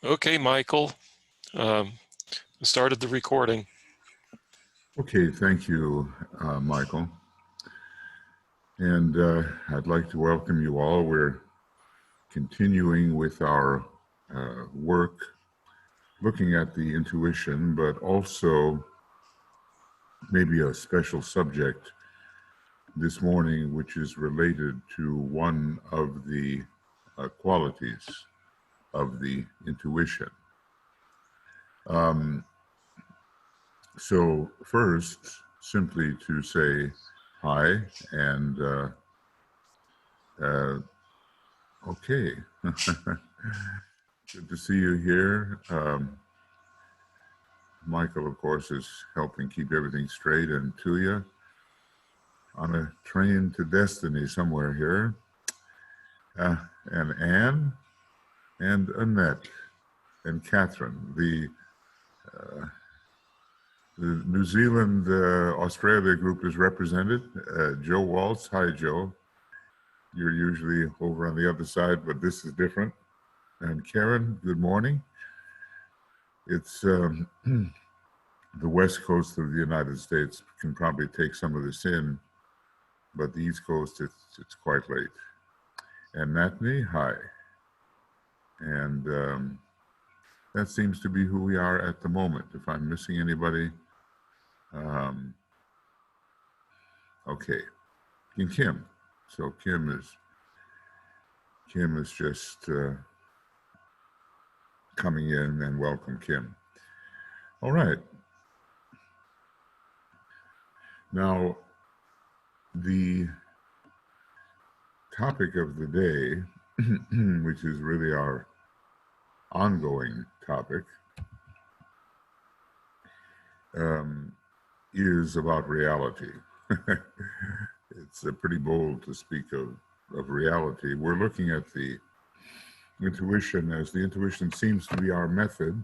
Okay, Michael, um, started the recording. Okay, thank you, Michael. And I'd like to welcome you all. We're continuing with our work looking at the intuition, but also maybe a special subject this morning, which is related to one of the qualities of the intuition. So first, simply to say hi and okay. Good to see you here. Michael, of course, is helping keep everything straight, and Tuya on a train to destiny somewhere here. And Anne and Annette and Catherine. The New Zealand Australia group is represented. Joe Waltz. Hi, Joe. You're usually over on the other side, but this is different. And Karen, good morning. It's the West Coast of the United States can probably take some of this in, but the East Coast, it's quite late. And Natney, hi. And that seems to be who we are at the moment. If I'm missing anybody, okay. And Kim. So Kim is just coming in, and welcome, Kim. All right. Now, the topic of the day, which is really our ongoing topic, is about reality. It's pretty bold to speak of reality. We're looking at the intuition, as the intuition seems to be our method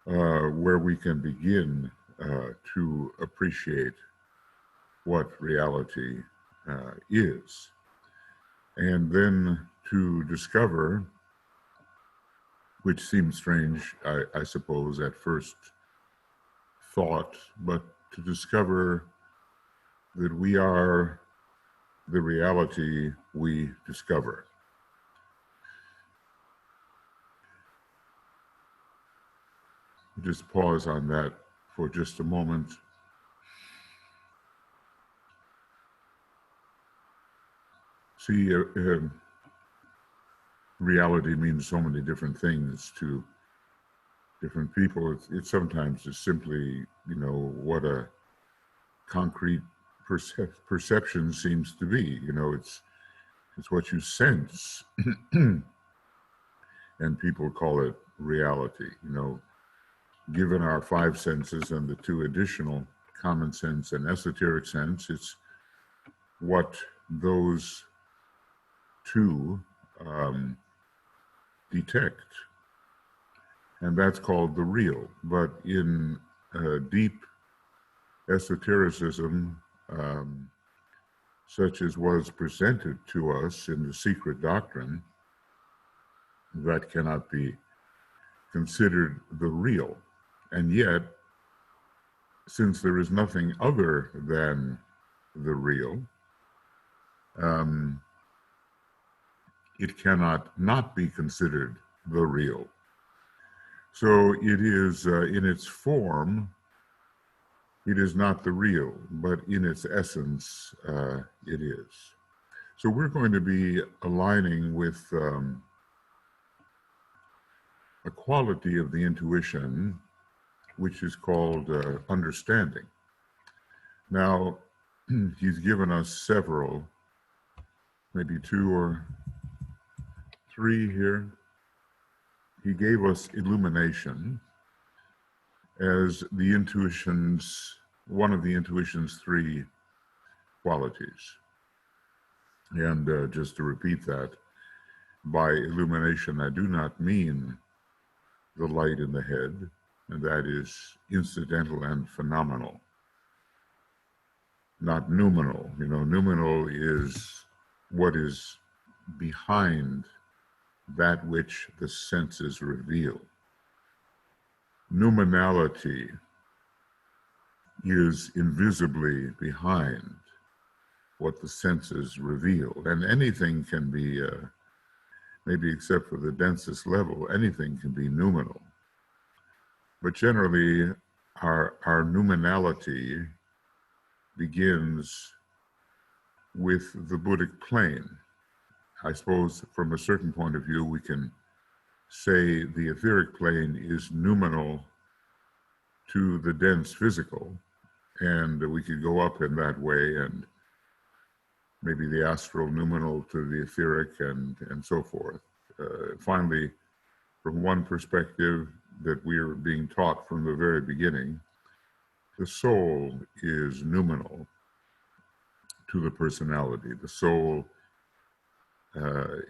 where we can begin to appreciate what reality is, and then to discover, which seems strange, I suppose, at first thought, but to discover that we are the reality we discover. Just pause on that for just a moment. See, reality means so many different things to different people. It's sometimes just simply, what a concrete perception seems to be. It's what you sense, and people call it reality. Given our five senses and the two additional, common sense and esoteric sense, it's what those two detect, and that's called the real. But in deep esotericism, such as was presented to us in the secret doctrine, that cannot be considered the real. And yet, since there is nothing other than the real, it cannot not be considered the real. So it is, in its form, it is not the real, but in its essence, it is. So we're going to be aligning with a quality of the intuition, which is called understanding. Now, he's given us several, maybe two or three here. He gave us illumination as the intuition's, one of the intuition's three qualities. And just to repeat that, by illumination, I do not mean the light in the head, and that is incidental and phenomenal, not noumenal. Noumenal is what is behind that which the senses reveal. Noumenality is invisibly behind what the senses reveal. And anything can be, maybe except for the densest level, anything can be noumenal. But generally, our noumenality begins with the Buddhic plane. I suppose from a certain point of view, we can say the etheric plane is noumenal to the dense physical, and we could go up in that way, and maybe the astral noumenal to the etheric, and so forth. Finally, from one perspective that we are being taught from the very beginning, the soul is noumenal to the personality. The soul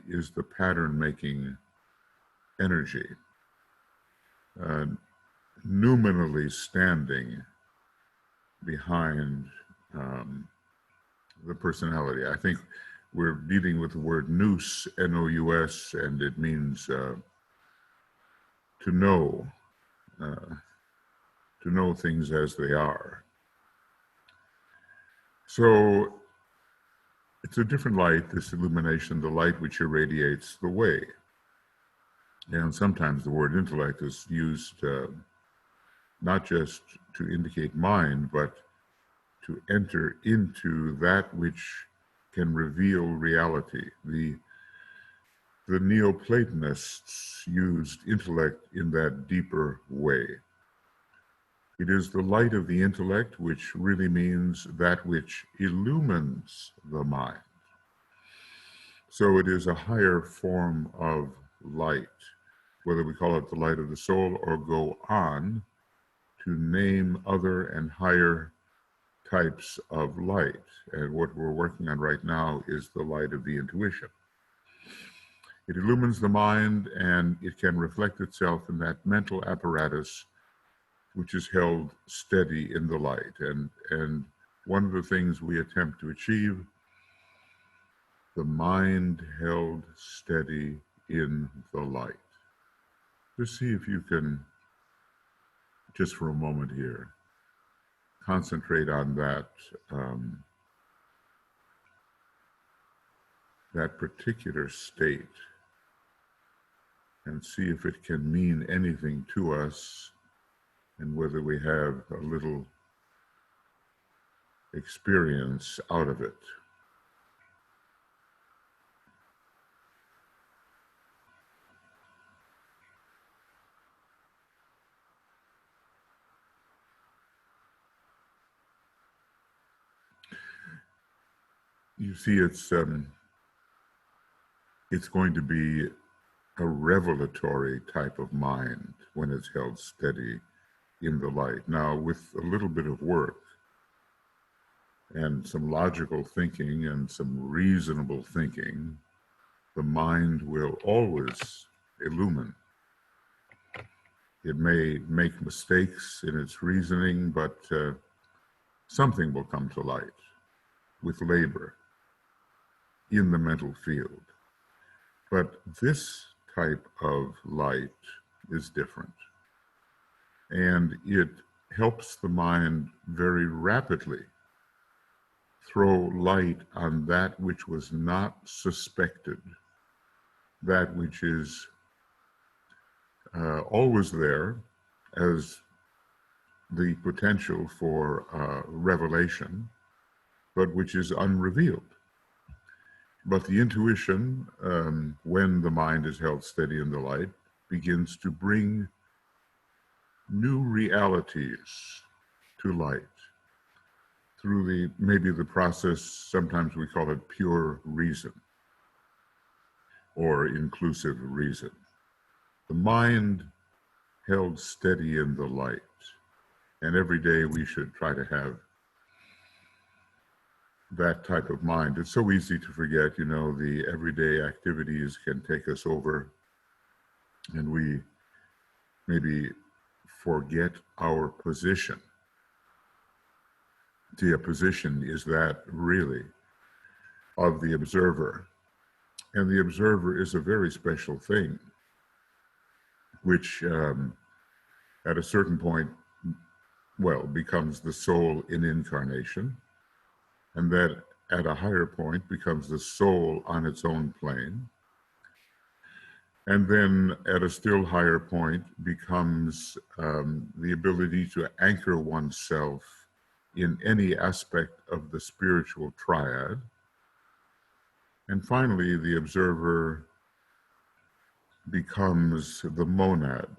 is the pattern-making energy, noumenally standing behind the personality. I think we're dealing with the word nous, N-O-U-S, and it means to know things as they are. So it's a different light, this illumination, the light which irradiates the way. And sometimes the word intellect is used not just to indicate mind, but to enter into that which can reveal reality. The Neoplatonists used intellect in that deeper way. It is the light of the intellect, which really means that which illumines the mind. So it is a higher form of light, whether we call it the light of the soul or go on to name other and higher types of light. And what we're working on right now is the light of the intuition. It illumines the mind, and it can reflect itself in that mental apparatus which is held steady in the light. And one of the things we attempt to achieve, the mind held steady in the light. Just see if you can, just for a moment here, concentrate on that, that particular state, and see if it can mean anything to us, and whether we have a little experience out of it. You see, it's going to be a revelatory type of mind when it's held steady in the light. Now, with a little bit of work and some logical thinking and some reasonable thinking, the mind will always illumine. It may make mistakes in its reasoning, but something will come to light with labor in the mental field. But this type of light is different. And it helps the mind very rapidly throw light on that which was not suspected, that which is always there as the potential for revelation, but which is unrevealed. But the intuition, when the mind is held steady in the light, begins to bring new realities to light through maybe the process, sometimes we call it pure reason or inclusive reason. The mind held steady in the light. And every day we should try to have that type of mind. It's so easy to forget, the everyday activities can take us over, and we maybe forget our position. See, a position is that really of the observer. And the observer is a very special thing, which at a certain point, well, becomes the soul in incarnation, and that at a higher point becomes the soul on its own plane, and then at a still higher point becomes the ability to anchor oneself in any aspect of the spiritual triad. And finally, the observer becomes the monad.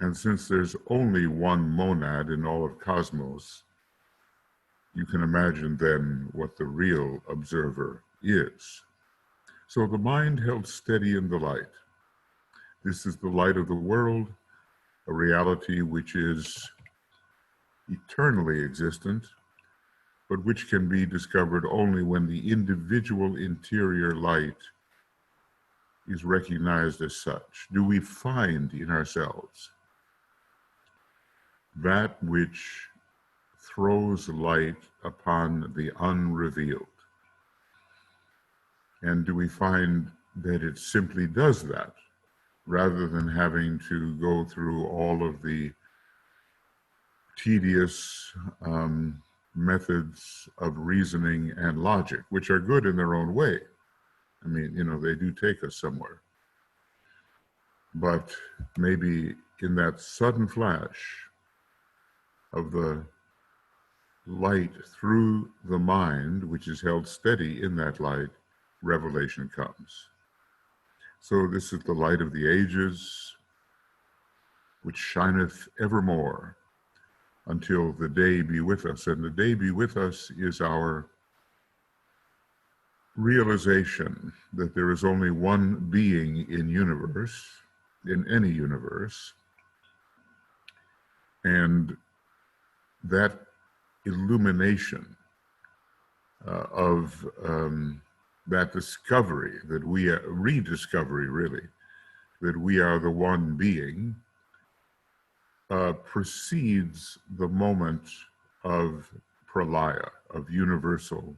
And since there's only one monad in all of cosmos, you can imagine then what the real observer is. So the mind held steady in the light. This is the light of the world, a reality which is eternally existent, but which can be discovered only when the individual interior light is recognized as such. Do we find in ourselves that which throws light upon the unrevealed? And do we find that it simply does that, rather than having to go through all of the tedious methods of reasoning and logic, which are good in their own way? I mean, they do take us somewhere. But maybe in that sudden flash of the light through the mind, which is held steady in that light, revelation comes. So this is the light of the ages, which shineth evermore until the day be with us. And the day be with us is our realization that there is only one being in any universe, and that illumination of that discovery, that rediscovery really, that we are the one being, precedes the moment of pralaya, of universal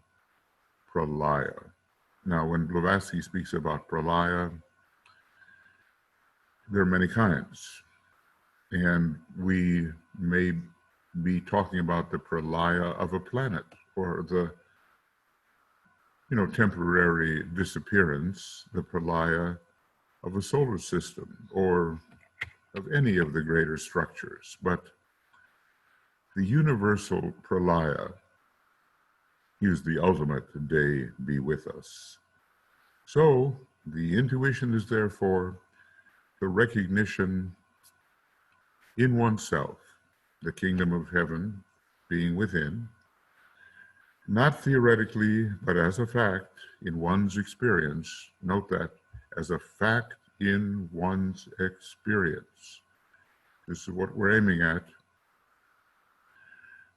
pralaya. Now, when Blavatsky speaks about pralaya, there are many kinds, and we may be talking about the pralaya of a planet, or the temporary disappearance, the pralaya of a solar system, or of any of the greater structures. But the universal pralaya is the ultimate day be with us. So the intuition is therefore the recognition in oneself, the kingdom of heaven being within, not theoretically, but as a fact in one's experience. Note that, as a fact in one's experience. This is what we're aiming at,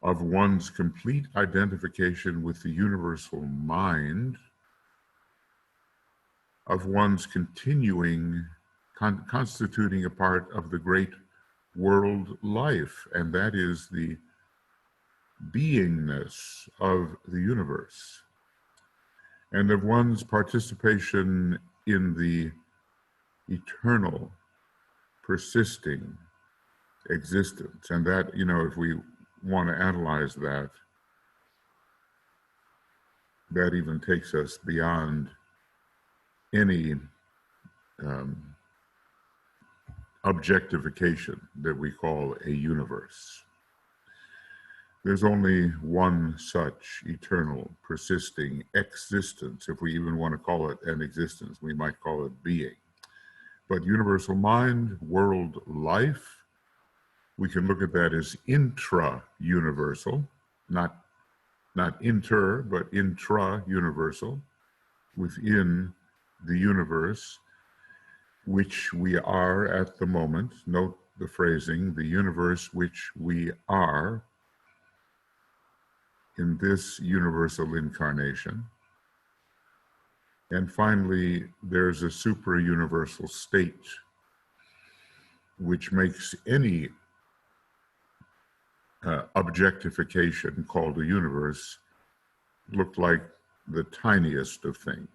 of one's complete identification with the universal mind, of one's continuing, constituting a part of the great world life, and that is the beingness of the universe, and of one's participation in the eternal, persisting existence. And that, if we want to analyze that, that even takes us beyond any objectification that we call a universe. There's only one such eternal, persisting existence. If we even want to call it an existence, we might call it being. But universal mind, world life, we can look at that as intra-universal, not inter, but intra-universal, within the universe, which we are at the moment. Note the phrasing, the universe which we are in this universal incarnation. And finally, there's a super-universal state which makes any objectification called a universe look like the tiniest of things.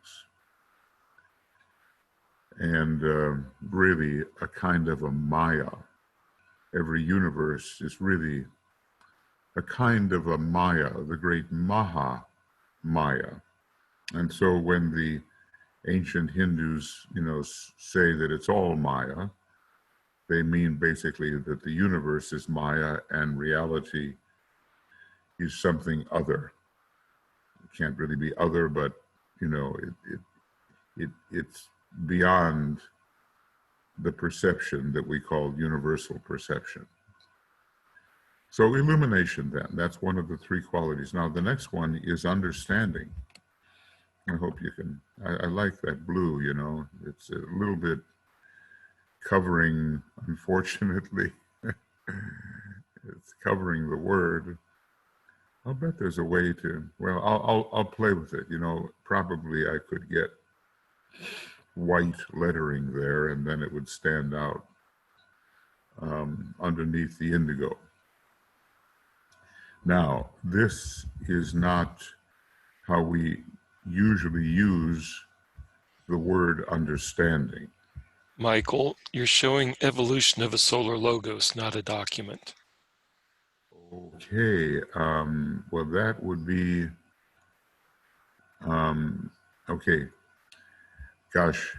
and really a kind of a Maya. Every universe is really a kind of a Maya, the great Maha Maya. And so when the ancient Hindus, say that it's all Maya, they mean basically that the universe is Maya and reality is something other. It can't really be other, but it's beyond the perception that we call universal perception. So illumination, then, that's one of the three qualities. Now the next one is understanding. I hope you can, I like that blue, it's a little bit covering, unfortunately, it's covering the word. I'll bet there's a way to, well, I'll play with it, probably I could get white lettering there and then it would stand out underneath the indigo. Now, this is not how we usually use the word understanding. Michael, you're showing evolution of a solar logos, not a document. Okay, well, that would be, okay. Gosh,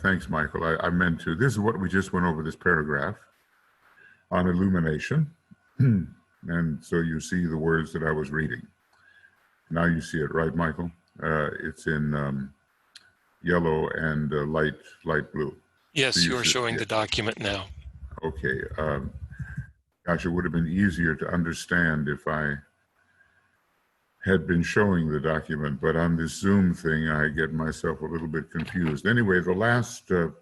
thanks, Michael. I meant to, this is what we just went over, this paragraph on illumination. And so you see the words that I was reading. Now you see it, right, Michael? It's in yellow and light blue. Yes, So you're showing the document now. Okay. Gosh, it would have been easier to understand if I had been showing the document, but on this Zoom thing, I get myself a little bit confused. Anyway, the last, that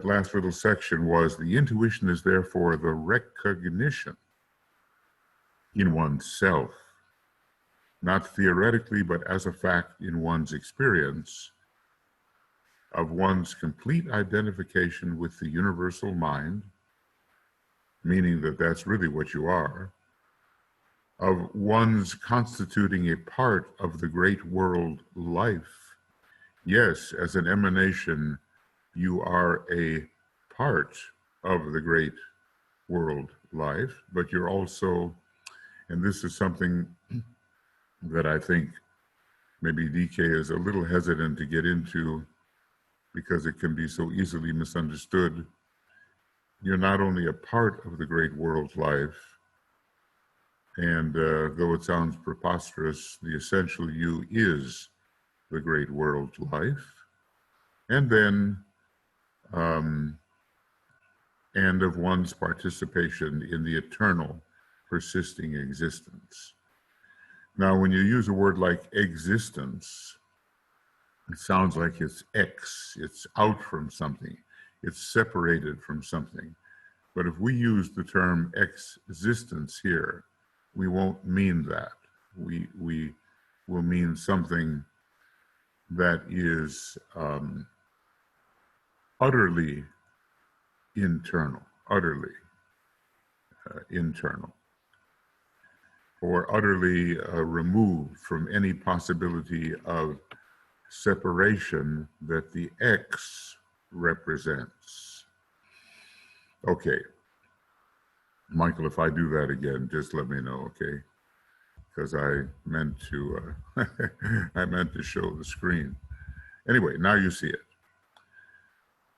last little section was, the intuition is therefore the recognition in oneself, not theoretically, but as a fact in one's experience, of one's complete identification with the universal mind, meaning that that's really what you are, of one's constituting a part of the great world life. Yes, as an emanation, you are a part of the great world life, but you're also, and this is something that I think maybe DK is a little hesitant to get into because it can be so easily misunderstood. You're not only a part of the great world life, and though it sounds preposterous, the essential you is the great world life, and then, and of one's participation in the eternal, persisting existence. Now, when you use a word like existence, it sounds like it's it's out from something, it's separated from something. But if we use the term existence here, we won't mean that. We will mean something that is utterly internal, internal, or utterly removed from any possibility of separation that the X represents. Okay. Michael, if I do that again, just let me know, okay? Because I meant to, I meant to show the screen. Anyway, now you see it.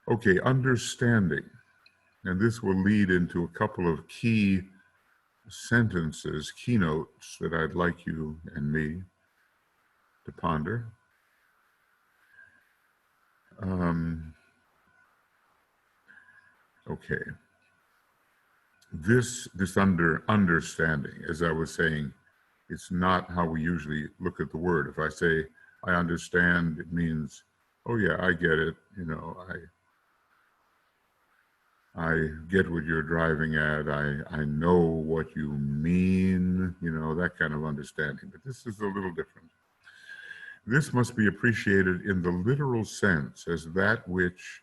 Okay, understanding. And this will lead into a couple of key sentences, keynotes that I'd like you and me to ponder. Okay. This understanding, as I was saying, it's not how we usually look at the word. If I say, I understand, it means, oh yeah, I get it. I get what you're driving at. I know what you mean, that kind of understanding. But this is a little different. This must be appreciated in the literal sense as that which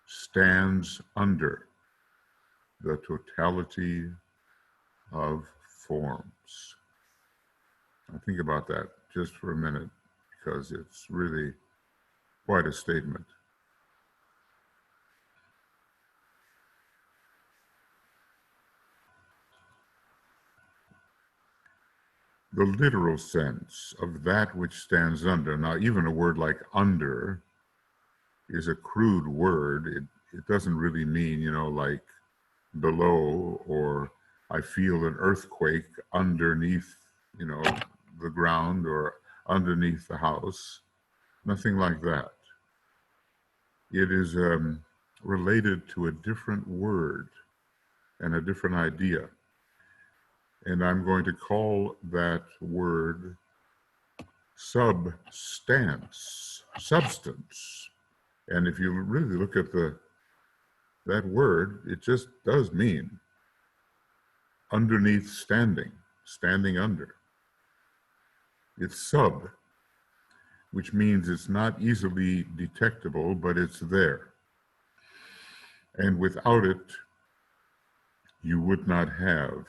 stands under the totality of forms. Now think about that just for a minute, because it's really Quite a statement. The literal sense of that which stands under. Now, even a word like under is a crude word. It doesn't really mean, like below, or I feel an earthquake underneath, the ground or underneath the house. Nothing like that. It is related to a different word and a different idea. And I'm going to call that word substance. And if you really look at that word, it just does mean underneath standing under. It's sub, which means it's not easily detectable, but it's there. And without it, you would not have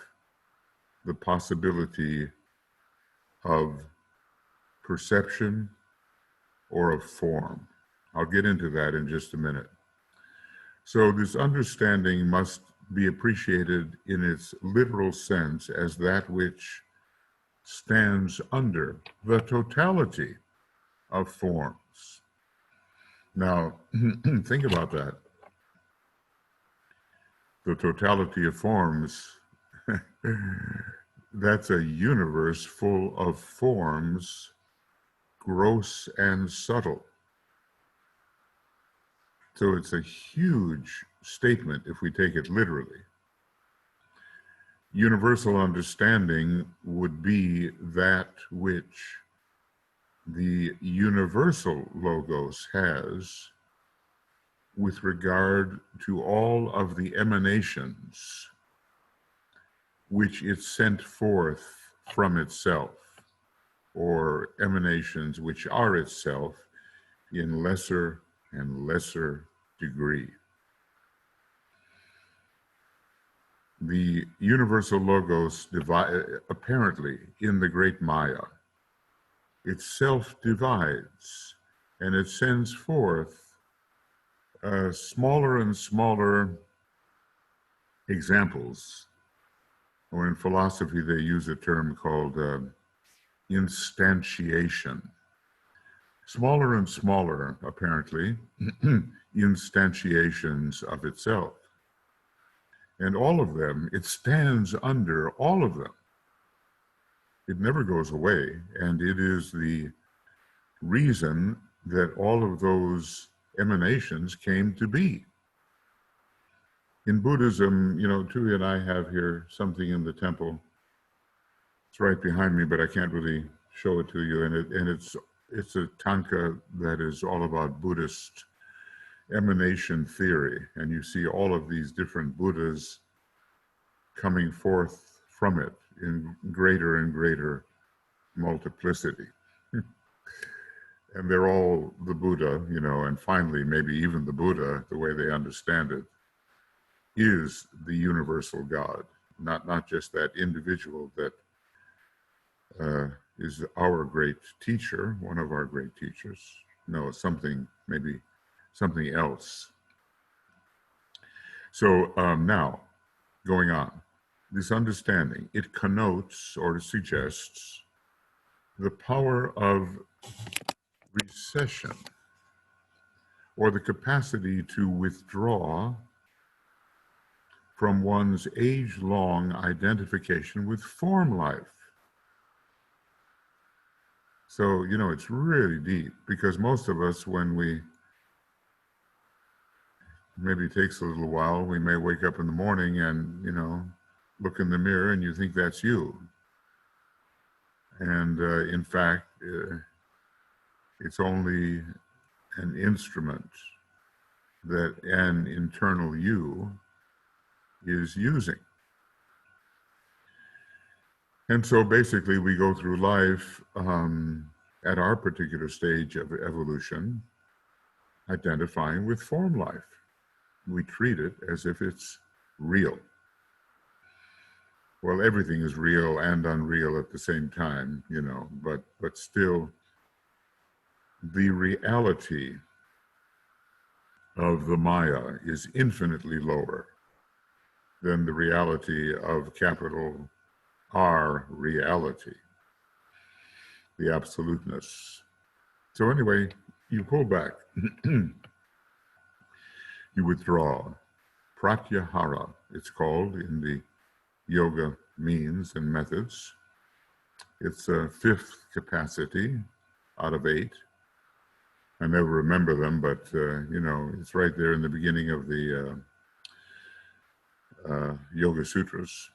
the possibility of perception or of form. I'll get into that in just a minute. So this understanding must be appreciated in its literal sense as that which stands under the totality of forms. Now, think about that. The totality of forms, that's a universe full of forms, gross and subtle. So it's a huge statement if we take it literally. Universal understanding would be that which the universal logos has with regard to all of the emanations which it sent forth from itself, or emanations which are itself in lesser and lesser degree. The universal logos apparently in the great Maya, itself divides, and it sends forth smaller and smaller examples, or in philosophy they use a term called instantiation. Smaller and smaller, apparently, instantiations of itself. And all of them, it stands under all of them. It never goes away, and it is the reason that all of those emanations came to be. In Buddhism, Tui and I have here something in the temple. It's right behind me, but I can't really show it to you. And it's a tanka that is all about Buddhist emanation theory. And you see all of these different Buddhas coming forth from it in greater and greater multiplicity. And they're all the Buddha, and finally, maybe even the Buddha, the way they understand it, is the universal God, not just that individual that is our great teacher, one of our great teachers. No, maybe something else. So now, going on, this understanding, it connotes or suggests the power of recession, or the capacity to withdraw from one's age-long identification with form life. So, it's really deep, because most of us, when maybe it takes a little while, we may wake up in the morning and, look in the mirror and you think that's you. And in fact, it's only an instrument that an internal you is using. And so basically we go through life at our particular stage of evolution, identifying with form life. We treat it as if it's real. Well, everything is real and unreal at the same time, but still the reality of the Maya is infinitely lower than the reality of capital R reality, the absoluteness. So anyway, you pull back, you withdraw. Pratyahara, it's called in the yoga means and methods. It's a fifth capacity out of 8. I never remember them, but it's right there in the beginning of the Yoga Sutras.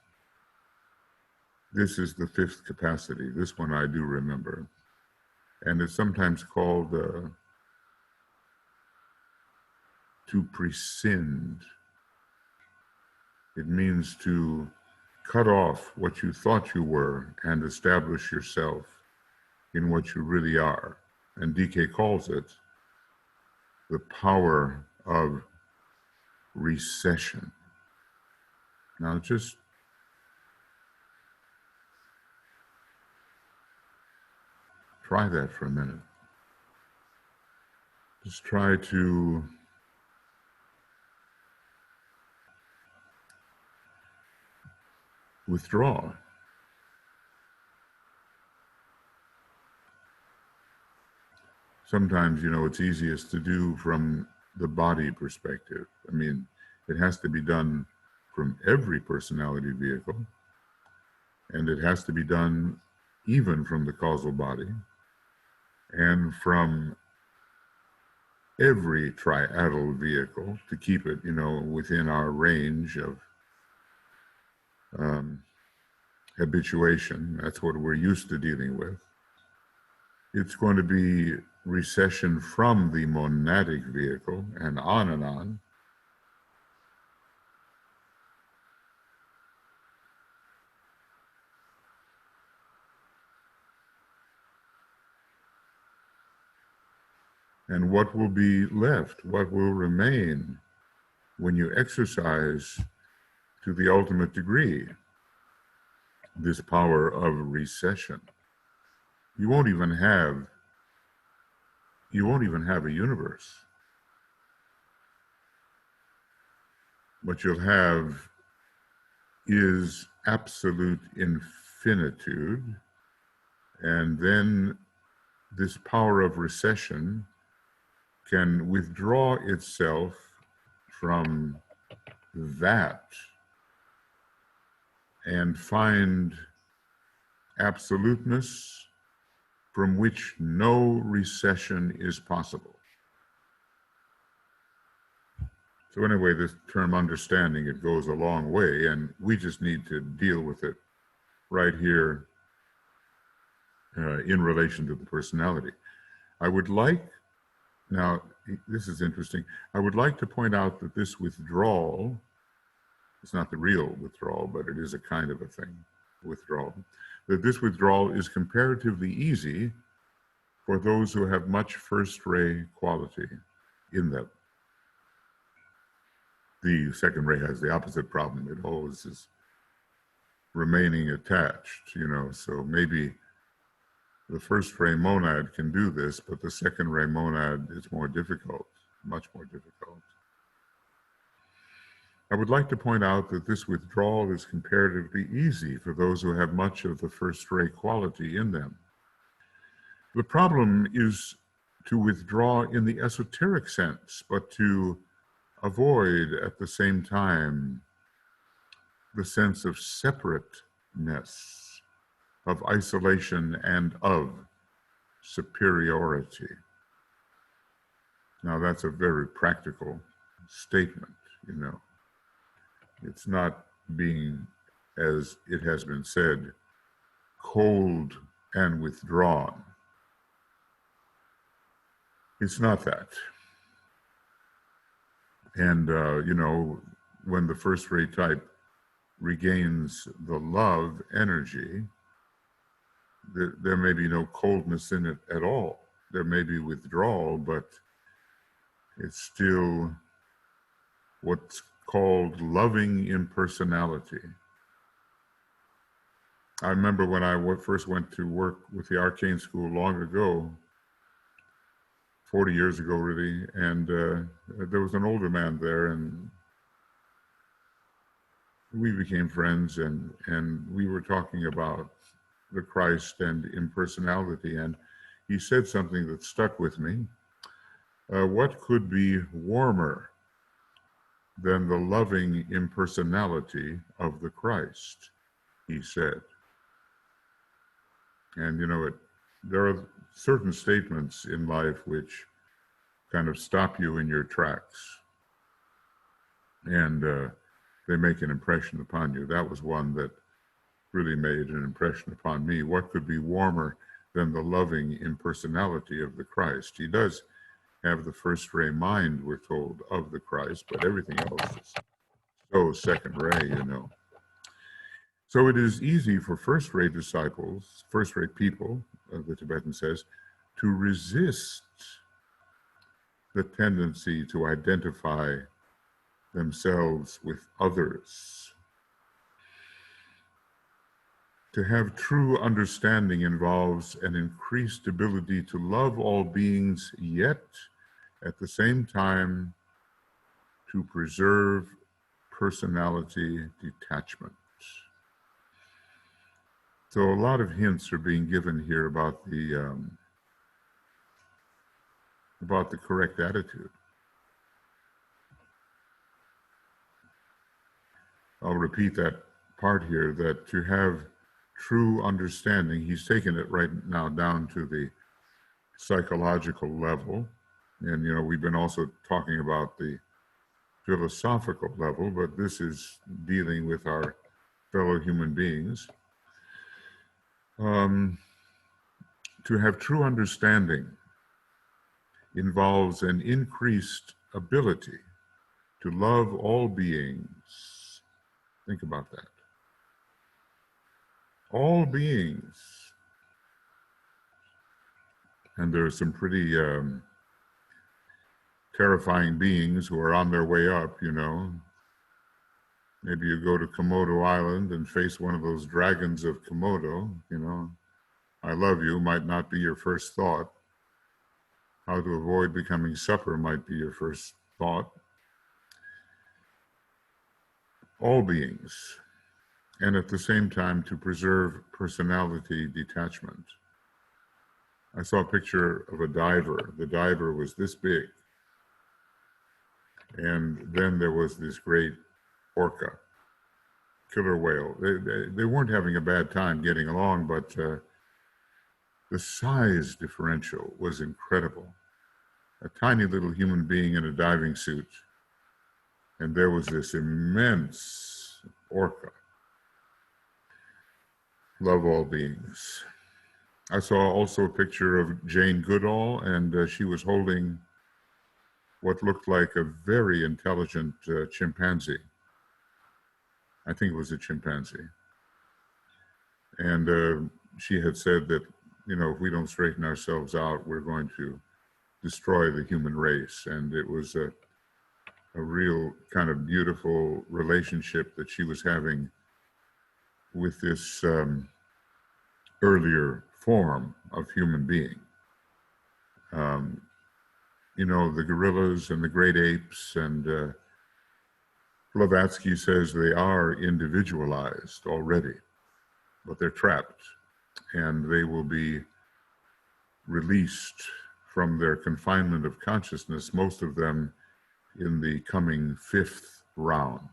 This is the fifth capacity. This one I do remember. And it's sometimes called to prescind. It means to cut off what you thought you were and establish yourself in what you really are. And DK calls it the power of recession. Now just try that for a minute. Just try to withdraw. Sometimes, it's easiest to do from the body perspective. I mean, it has to be done from every personality vehicle, and it has to be done even from the causal body and from every triadal vehicle to keep it, within our range of habituation. That's what we're used to dealing with. It's going to be recession from the monadic vehicle and on and on. And what will be left? What will remain when you exercise to the ultimate degree this power of recession? You won't even have a universe. What you'll have is absolute infinitude, and then this power of recession can withdraw itself from that and find absoluteness from which no recession is possible. So anyway, this term understanding, it goes a long way, and we just need to deal with it right here in relation to the personality. I would like, now this is interesting, I would like to point out that this withdrawal, it's not the real withdrawal, but it is a kind of a thing, withdrawal, that this withdrawal is comparatively easy for those who have much first ray quality in them. The second ray has the opposite problem. It always is remaining attached, so maybe the first ray monad can do this, but the second ray monad is more difficult, much more difficult. I would like to point out that this withdrawal is comparatively easy for those who have much of the first ray quality in them. The problem is to withdraw in the esoteric sense, but to avoid at the same time the sense of separateness, of isolation, and of superiority. Now that's a very practical statement, It's not being, as it has been said, cold and withdrawn. It's not that. And, when the first ray type regains the love energy, there may be no coldness in it at all. There may be withdrawal, but it's still what's called loving impersonality. I remember when I first went to work with the Arcane School long ago, 40 years ago, really, and there was an older man there, and we became friends, and we were talking about the Christ and impersonality, and he said something that stuck with me. What could be warmer than the loving impersonality of the Christ, he said. And there are certain statements in life which kind of stop you in your tracks, and they make an impression upon you. That was one that really made an impression upon me. What could be warmer than the loving impersonality of the Christ? He does have the first-ray mind, we're told, of the Christ, but everything else is so second-ray, So it is easy for first-rate disciples, first-rate people, the Tibetan says, to resist the tendency to identify themselves with others. To have true understanding involves an increased ability to love all beings, yet at the same time to preserve personality detachment. So a lot of hints are being given here about the correct attitude. I'll repeat that part here, that to have true understanding, he's taken it right now down to the psychological level. And, we've been also talking about the philosophical level, but this is dealing with our fellow human beings. To have true understanding involves an increased ability to love all beings. Think about that. All beings. And there are some pretty terrifying beings who are on their way up, Maybe you go to Komodo Island and face one of those dragons of Komodo, I love you might not be your first thought. How to avoid becoming supper might be your first thought. All beings, and at the same time to preserve personality detachment. I saw a picture of a diver. The diver was this big. And then there was this great orca, killer whale. They weren't having a bad time getting along, but the size differential was incredible. A tiny little human being in a diving suit, and there was this immense orca. Love all beings. I saw also a picture of Jane Goodall, and she was holding what looked like a very intelligent chimpanzee. I think it was a chimpanzee. And she had said that, if we don't straighten ourselves out, we're going to destroy the human race. And it was a real kind of beautiful relationship that she was having with this earlier form of human being. The gorillas and the great apes, and Blavatsky says they are individualized already, but they're trapped, and they will be released from their confinement of consciousness, most of them in the coming 5th round.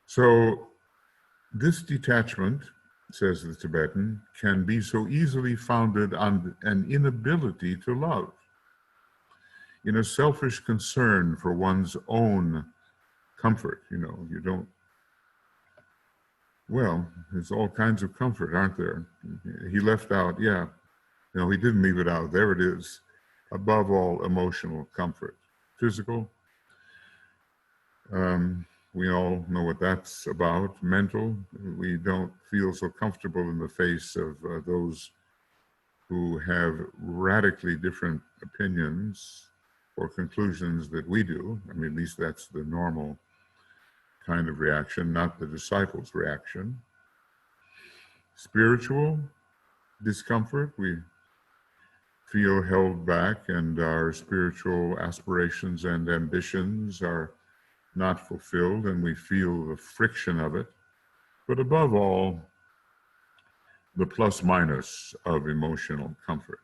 So this detachment, says the Tibetan, can be so easily founded on an inability to love, in a selfish concern for one's own comfort. You don't, well, there's all kinds of comfort, aren't there? He left out, he didn't leave it out. There it is. Above all, emotional comfort. Physical, we all know what that's about. Mental, we don't feel so comfortable in the face of those who have radically different opinions or conclusions that we do. I mean, at least that's the normal kind of reaction, not the disciples' reaction. Spiritual discomfort, we feel held back and our spiritual aspirations and ambitions are not fulfilled, and we feel the friction of it. But above all, the plus minus of emotional comfort.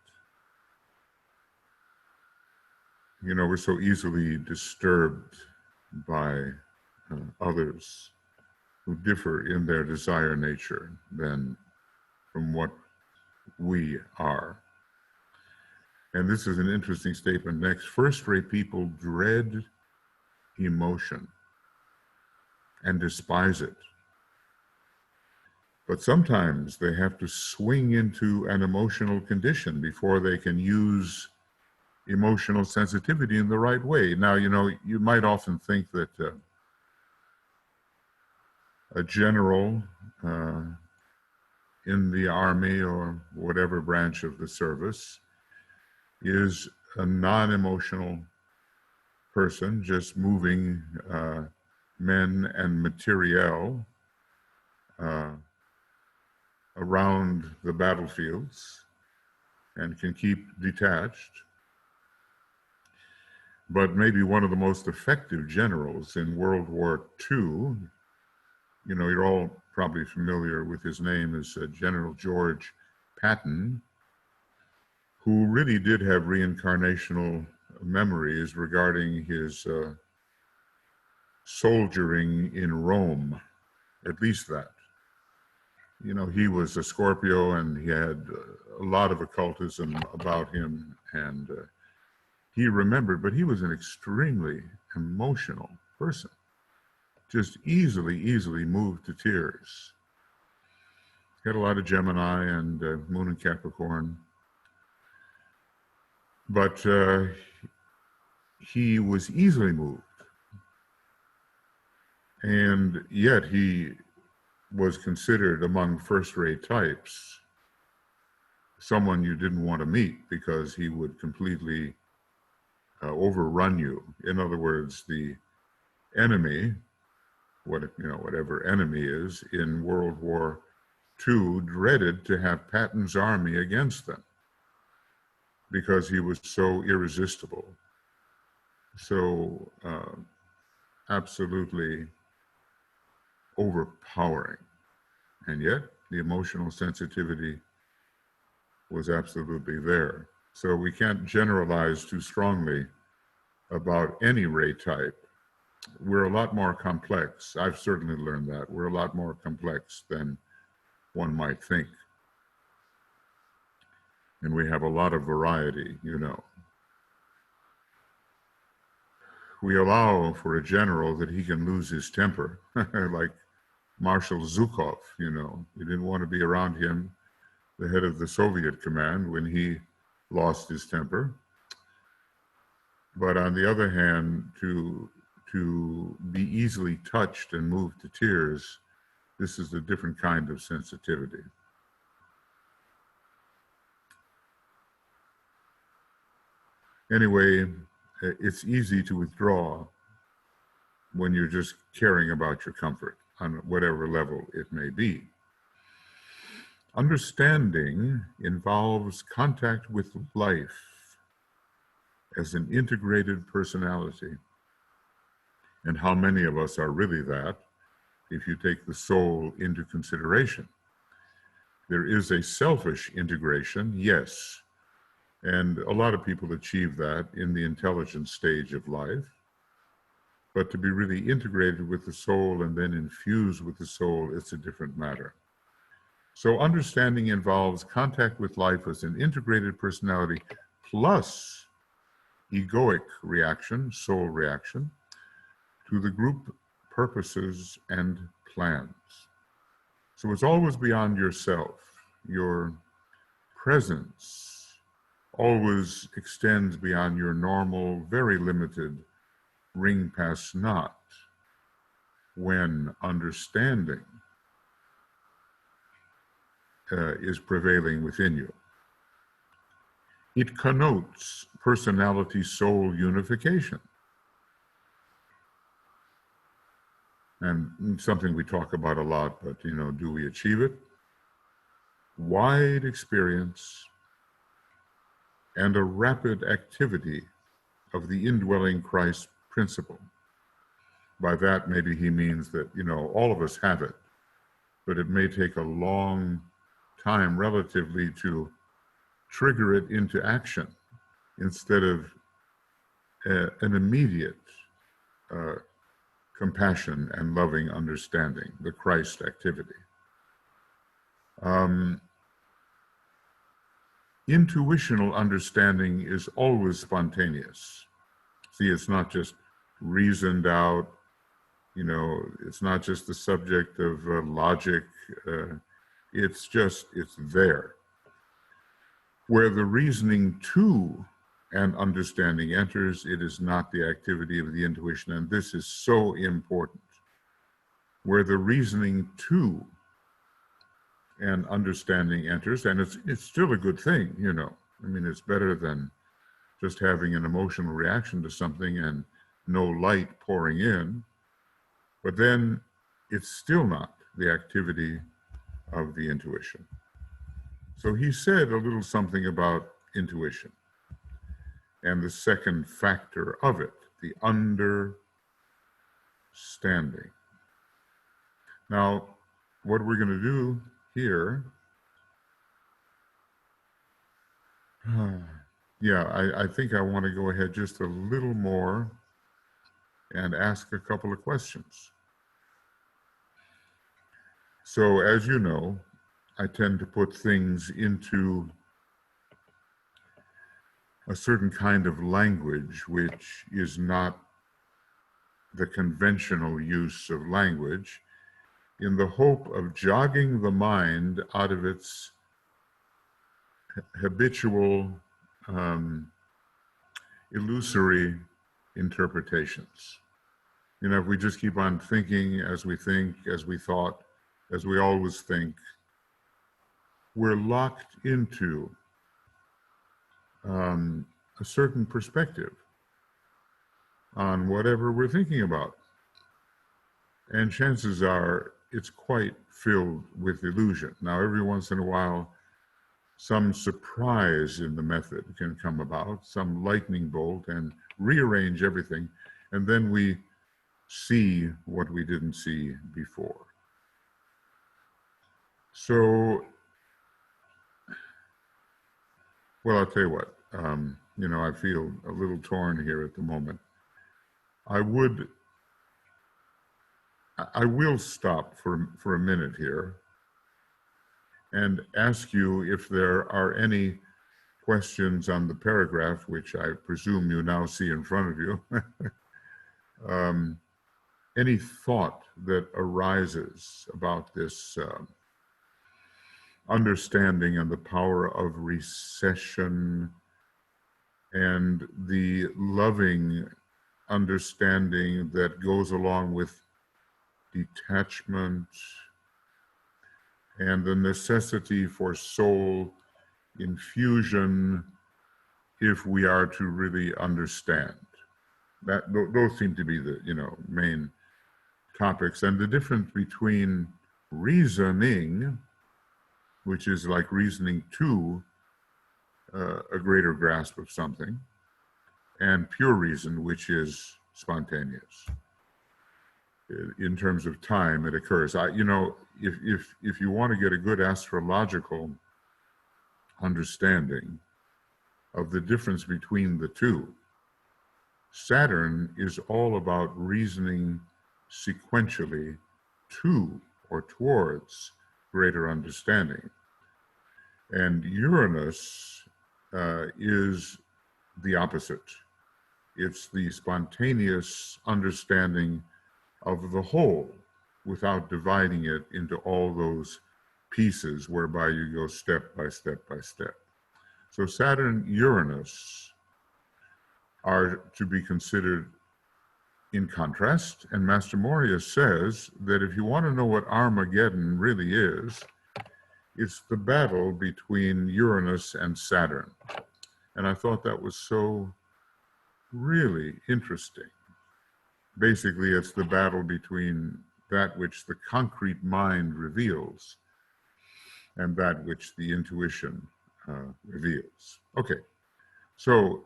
You know, we're so easily disturbed by others who differ in their desire nature than from what we are. And this is an interesting statement next. First-rate people dread emotion and despise it. But sometimes they have to swing into an emotional condition before they can use emotional sensitivity in the right way. Now, you know, you might often think that a general in the army or whatever branch of the service is a non-emotional person, just moving men and materiel around the battlefields and can keep detached. But maybe one of the most effective generals in World War II, you know, you're all probably familiar with his name, is General George Patton, who really did have reincarnational memories regarding his soldiering in Rome, at least that. You know, he was a Scorpio and he had a lot of occultism about him, and he remembered, but he was an extremely emotional person, just easily moved to tears. He had a lot of Gemini and Moon in Capricorn, but he was easily moved, and yet he was considered among first-rate types someone you didn't want to meet because he would completely overrun you. In other words, the enemy, whatever enemy is in World War II, dreaded to have Patton's army against them because he was so irresistible, so absolutely overpowering. And yet the emotional sensitivity was absolutely there. So we can't generalize too strongly about any ray type. We're a lot more complex. I've certainly learned that. We're a lot more complex than one might think. And we have a lot of variety, you know. We allow for a general that he can lose his temper, like Marshal Zhukov, you know. We didn't want to be around him, the head of the Soviet command, when he lost his temper. But on the other hand, to be easily touched and moved to tears, this is a different kind of sensitivity. Anyway, it's easy to withdraw when you're just caring about your comfort on whatever level it may be. Understanding involves contact with life as an integrated personality. And how many of us are really that, if you take the soul into consideration? There is a selfish integration, yes, and a lot of people achieve that in the intelligence stage of life. But to be really integrated with the soul and then infused with the soul, it's a different matter. So understanding involves contact with life as an integrated personality plus egoic reaction, soul reaction, to the group purposes and plans. So it's always beyond yourself. Your presence always extends beyond your normal, very limited ring past not, when understanding is prevailing within you. It connotes personality-soul unification. And something we talk about a lot, but, you know, do we achieve it? Wide experience, and a rapid activity of the indwelling Christ principle. By that, maybe he means that, all of us have it, but it may take a long time relatively to trigger it into action instead of an immediate compassion and loving understanding, the Christ activity. Intuitional understanding is always spontaneous. See, it's not just reasoned out, it's not just the subject of logic. It's there. Where the reasoning to and understanding enters, it is not the activity of the intuition, and this is so important. Where the reasoning to and understanding enters, and it's still a good thing, it's better than just having an emotional reaction to something and no light pouring in, but then it's still not the activity of the intuition. So he said a little something about intuition and the second factor of it, the understanding. Now, what we're going to do here, I think I want to go ahead just a little more and ask a couple of questions. So, as you know, I tend to put things into a certain kind of language which is not the conventional use of language, in the hope of jogging the mind out of its habitual, illusory interpretations. If we just keep on thinking as we think, as we thought, as we always think, we're locked into a certain perspective on whatever we're thinking about. And chances are it's quite filled with illusion. Now, every once in a while, some surprise in the method can come about, some lightning bolt, and rearrange everything, and then we see what we didn't see before. So, well, I'll tell you what, I feel a little torn here at the moment. I will stop for a minute here and ask you if there are any questions on the paragraph, which I presume you now see in front of you. Any thought that arises about this understanding and the power of recession and the loving understanding that goes along with detachment and the necessity for soul infusion if we are to really understand. Those seem to be the main topics, and the difference between reasoning, which is like reasoning to a greater grasp of something, and pure reason, which is spontaneous. In terms of time, it occurs. If you want to get a good astrological understanding of the difference between the two, Saturn is all about reasoning sequentially to or towards greater understanding. And Uranus is the opposite. It's the spontaneous understanding of the whole without dividing it into all those pieces whereby you go step by step by step. So Saturn, Uranus are to be considered in contrast, and Master Moria says that if you want to know what Armageddon really is, it's the battle between Uranus and Saturn. And I thought that was so really interesting. Basically, it's the battle between that which the concrete mind reveals and that which the intuition reveals. Okay, So,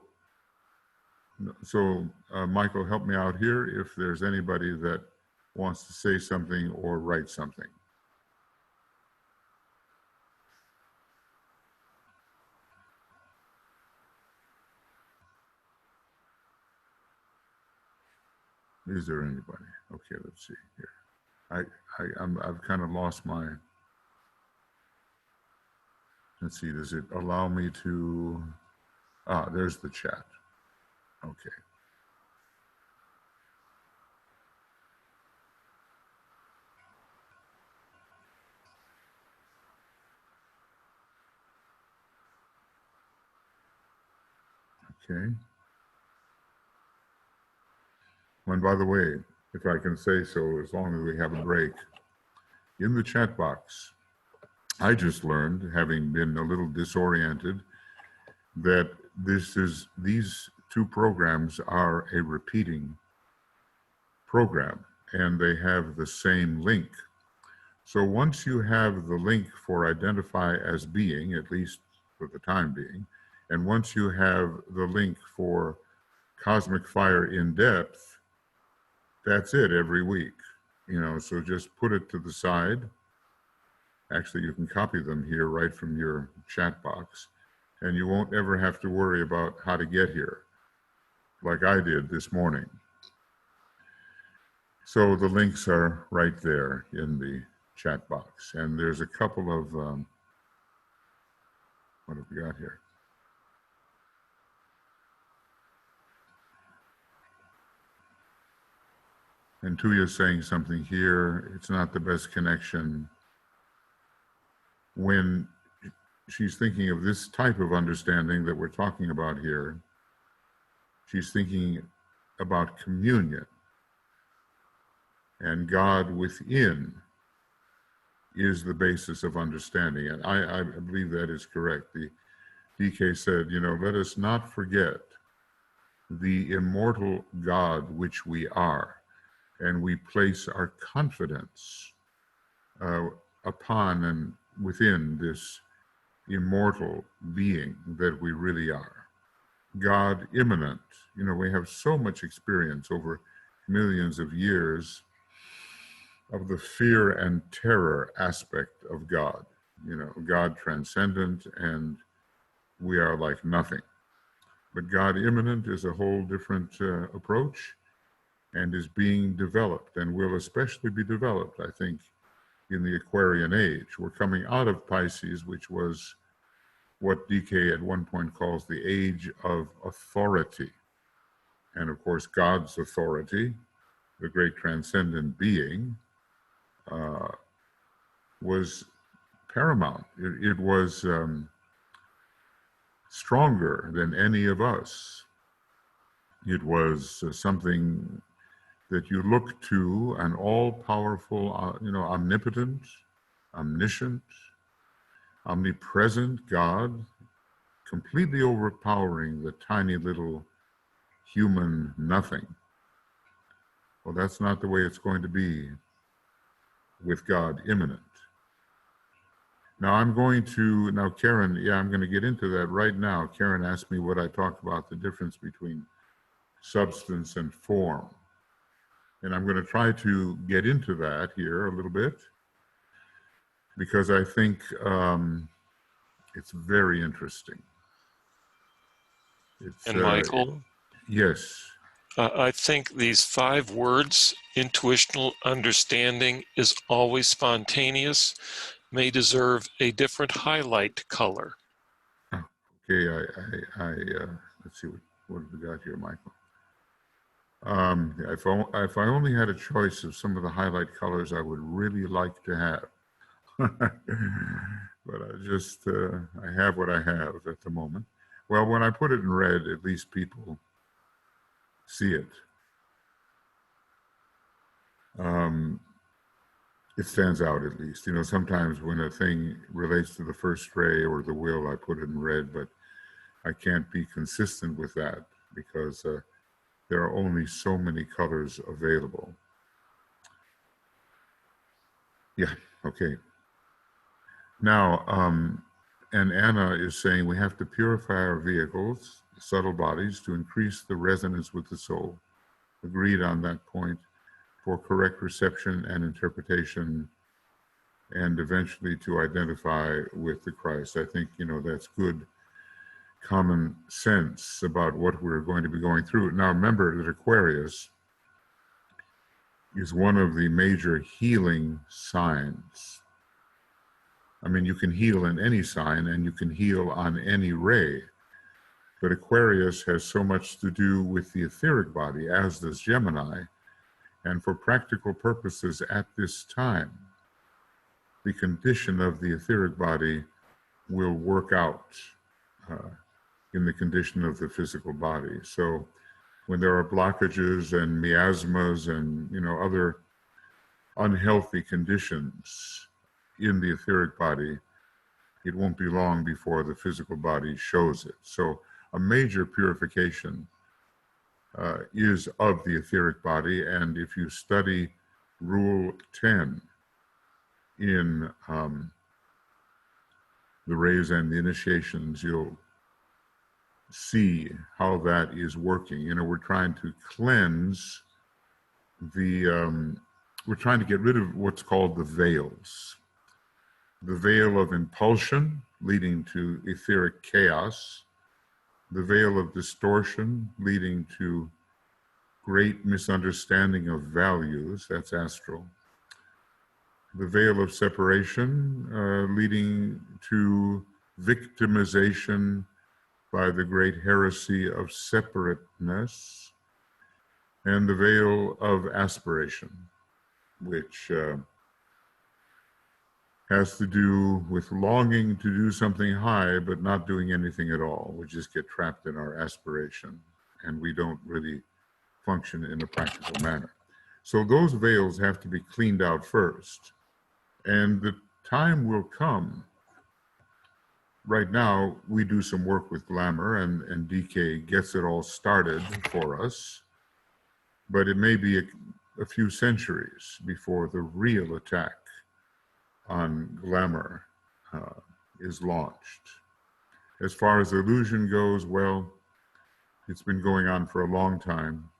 Michael, help me out here if there's anybody that wants to say something or write something. Is there anybody? Okay, let's see here. I've kind of lost my. Let's see. Does it allow me to? There's the chat. Okay. Okay. And by the way, if I can say so, as long as we have a break, in the chat box, I just learned, having been a little disoriented, that these two programs are a repeating program, and they have the same link. So once you have the link for identify as being, at least for the time being, and once you have the link for Cosmic Fire in Depth, that's it every week. So just put it to the side. Actually, you can copy them here right from your chat box, and you won't ever have to worry about how to get here, like I did this morning. So the links are right there in the chat box. And there's a couple of, what have we got here? And Tuya's saying something here. It's not the best connection. When she's thinking of this type of understanding that we're talking about here, she's thinking about communion. And God within is the basis of understanding. And I believe that is correct. The DK said, let us not forget the immortal God which we are, and we place our confidence upon and within this immortal being that we really are. God immanent. We have so much experience over millions of years of the fear and terror aspect of God. God transcendent, and we are like nothing. But God immanent is a whole different approach, and is being developed, and will especially be developed, I think, in the Aquarian age. We're coming out of Pisces, which was what DK at one point calls the age of authority. And of course, God's authority, the great transcendent being, was paramount. It was stronger than any of us. It was something that you look to, an all-powerful, omnipotent, omniscient, omnipresent God, completely overpowering the tiny little human nothing. Well, that's not the way it's going to be with God immanent. Now Karen, I'm going to get into that right now. Karen asked me what I talked about, the difference between substance and form. And I'm going to try to get into that here a little bit, because I think it's very interesting. And Michael? Yes. I think these 5 words, intuitional understanding is always spontaneous, may deserve a different highlight color. Okay, let's see, what have we got here, Michael? If I only had a choice of some of the highlight colors I would really like to have. But I have what I have at the moment. Well, when I put it in red, at least people see it. It stands out at least. Sometimes when a thing relates to the first ray or the will, I put it in red, but I can't be consistent with that because there are only so many colors available. Yeah, okay. Now, and Anna is saying we have to purify our vehicles. subtle bodies to increase the resonance with the soul. Agreed on that point for correct reception and interpretation, and eventually to identify with the Christ. I think, that's good common sense about what we're going to be going through. Now, remember that Aquarius is one of the major healing signs. I mean, you can heal in any sign and you can heal on any ray, but Aquarius has so much to do with the etheric body, as does Gemini. And for practical purposes at this time, the condition of the etheric body will work out in the condition of the physical body. So when there are blockages and miasmas and other unhealthy conditions in the etheric body, it won't be long before the physical body shows it. So a major purification is of the etheric body. And if you study Rule 10 in the rays and the initiations, you'll see how that is working. We're trying to cleanse we're trying to get rid of what's called the veils. The veil of impulsion leading to etheric chaos, the veil of distortion leading to great misunderstanding of values, that's astral, the veil of separation leading to victimization by the great heresy of separateness, and the veil of aspiration, which has to do with longing to do something high but not doing anything at all. We just get trapped in our aspiration and we don't really function in a practical manner. So those veils have to be cleaned out first. And the time will come. Right now, we do some work with Glamour, and DK gets it all started for us. But it may be a few centuries before the real attack on Glamour is launched. As far as illusion goes, well, it's been going on for a long time,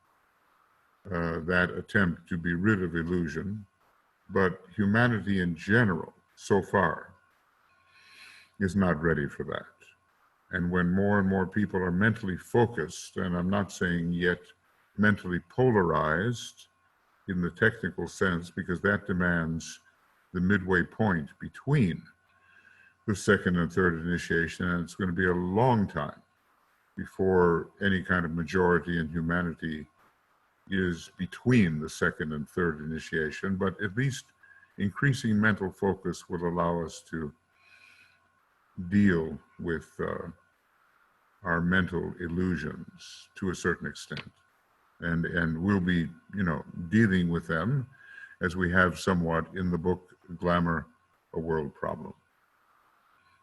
that attempt to be rid of illusion. But humanity in general, so far, is not ready for that. And when more and more people are mentally focused, and I'm not saying yet mentally polarized in the technical sense, because that demands the midway point between the second and third initiation, and it's going to be a long time before any kind of majority in humanity is between the second and third initiation, but at least increasing mental focus will allow us to deal with our mental illusions to a certain extent. And we'll be, dealing with them as we have somewhat in the book, Glamour, A World Problem.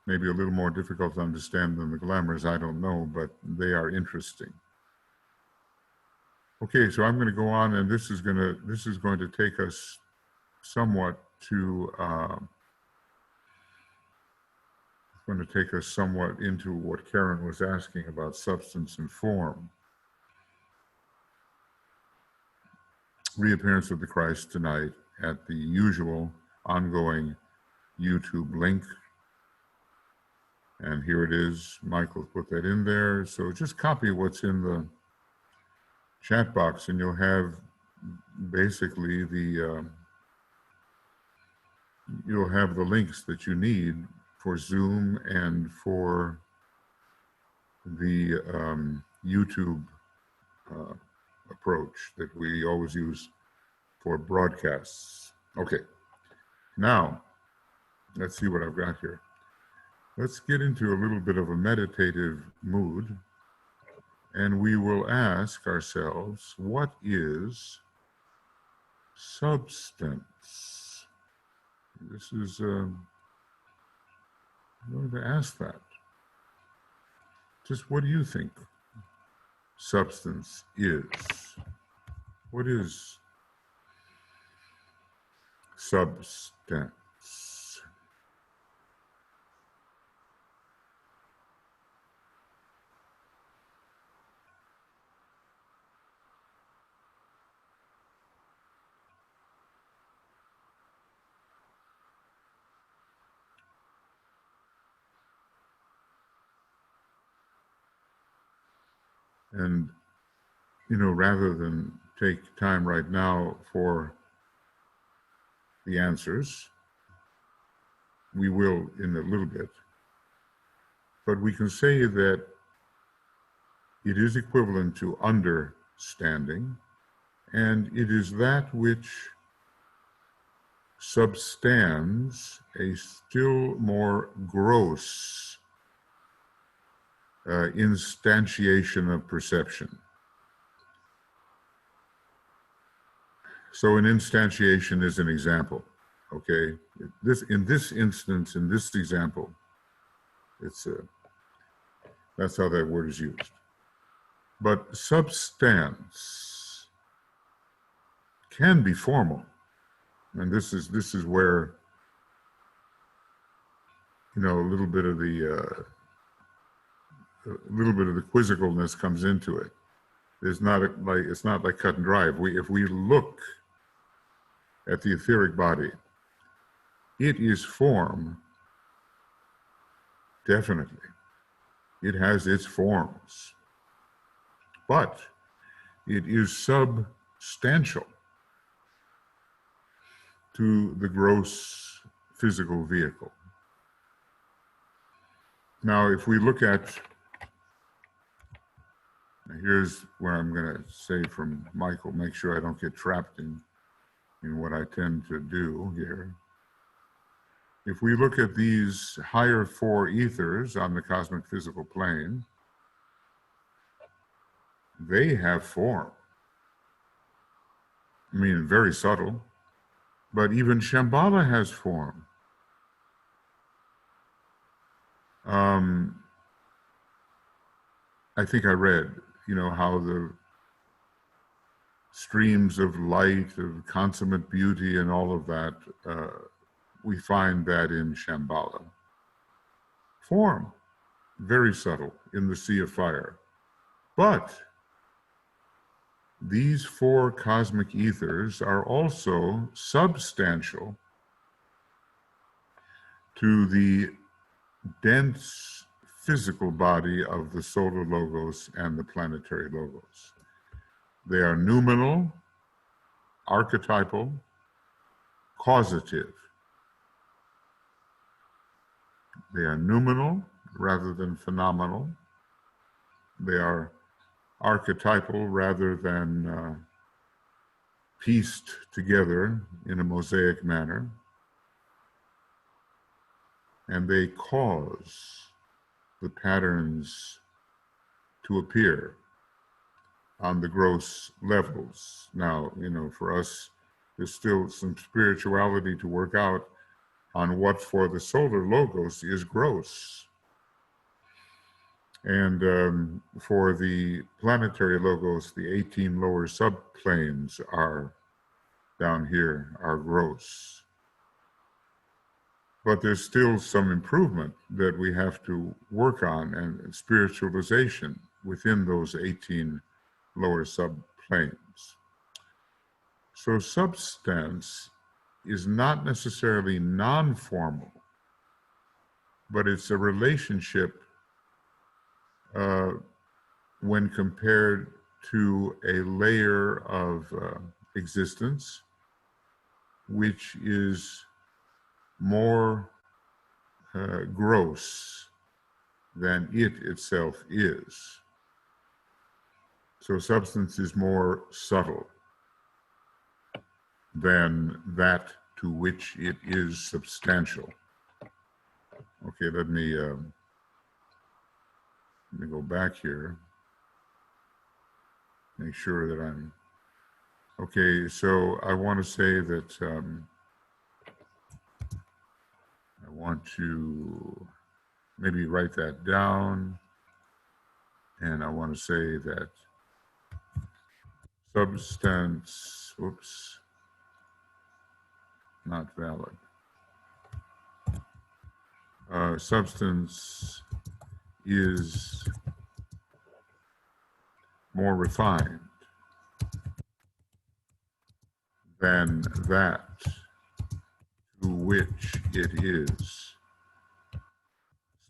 Maybe a little more difficult to understand than the glamours, I don't know, but they are interesting. Okay, so I'm going to go on, and this is going to take us somewhat to into what Karen was asking about substance and form. Reappearance of the Christ tonight at the usual ongoing YouTube link. And here it is. Michael put that in there. So just copy what's in the chat box and you'll have basically you'll have the links that you need for Zoom and for the YouTube approach that we always use for broadcasts. Okay, now let's see what I've got here. Let's get into a little bit of a meditative mood, and we will ask ourselves, what is substance? This is, I'm going to ask that. Just what do you think substance is? What is substance? And, you know, rather than take time right now for the answers, we will in a little bit, but we can say that it is equivalent to understanding, and it is that which substands a still more gross instantiation of perception. So an instantiation is an example, okay? In this instance, in this example, it's that's how that word is used. But substance can be formal, and this is where, you know, a little bit of the quizzicalness comes into it. It's not like cut and dry. If we look at the etheric body, it is form, definitely. It has its forms, but it is substantial to the gross physical vehicle. Now, if we look at, here's where I'm going to say from Michael, make sure I don't get trapped in what I tend to do here. If we look at these higher four ethers on the cosmic physical plane, they have form. I mean, very subtle, but even Shambhala has form. I think I read, you know, how the streams of light, of consummate beauty and all of that, we find that in Shambhala. Form, very subtle in the sea of fire. But these four cosmic ethers are also substantial to the dense physical body of the solar logos and the planetary logos. They are noumenal, archetypal, causative. They are noumenal rather than phenomenal. They are archetypal rather than pieced together in a mosaic manner. And they cause the patterns to appear on the gross levels. Now, you know, for us, there's still some spirituality to work out on what for the solar logos is gross. And for the planetary logos, the 18 lower subplanes are down here, are gross. But there's still some improvement that we have to work on, and spiritualization within those 18 lower subplanes. So substance is not necessarily non-formal, but it's a relationship when compared to a layer of existence, which is more gross than it itself is. So substance is more subtle than that to which it is substantial. Okay, let me go back here. Make sure that I'm okay. So I want to say that I want to maybe write that down, and I want to say that substance, oops, not valid. Substance is more refined than that to which it is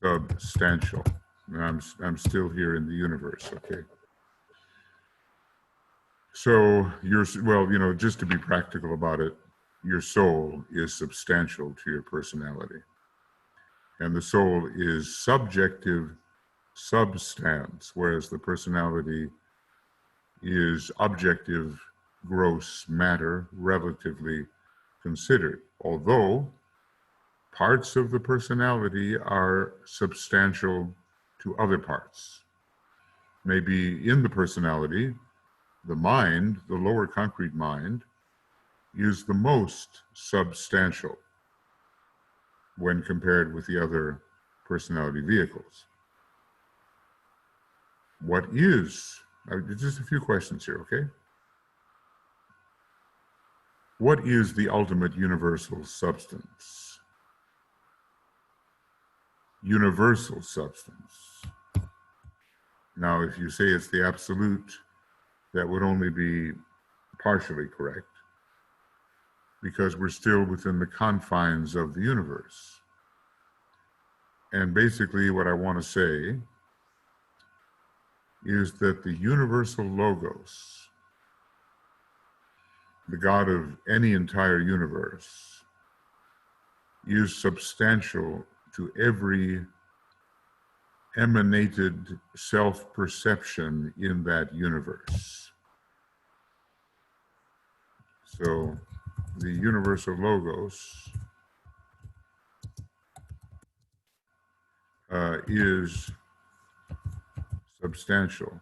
substantial. And I'm still here in the universe, okay? So well, just to be practical about it, your soul is substantial to your personality. And the soul is subjective substance, whereas the personality is objective gross matter, relatively considered. Although parts of the personality are substantial to other parts. Maybe in the personality, the mind, the lower concrete mind, is the most substantial when compared with the other personality vehicles. What is, just a few questions here, okay? What is the ultimate universal substance? Universal substance. Now, if you say it's the absolute, that would only be partially correct, because we're still within the confines of the universe. And basically what I want to say is that the universal logos, the God of any entire universe, is substantial to every emanated self-perception in that universe. So the universal logos is substantial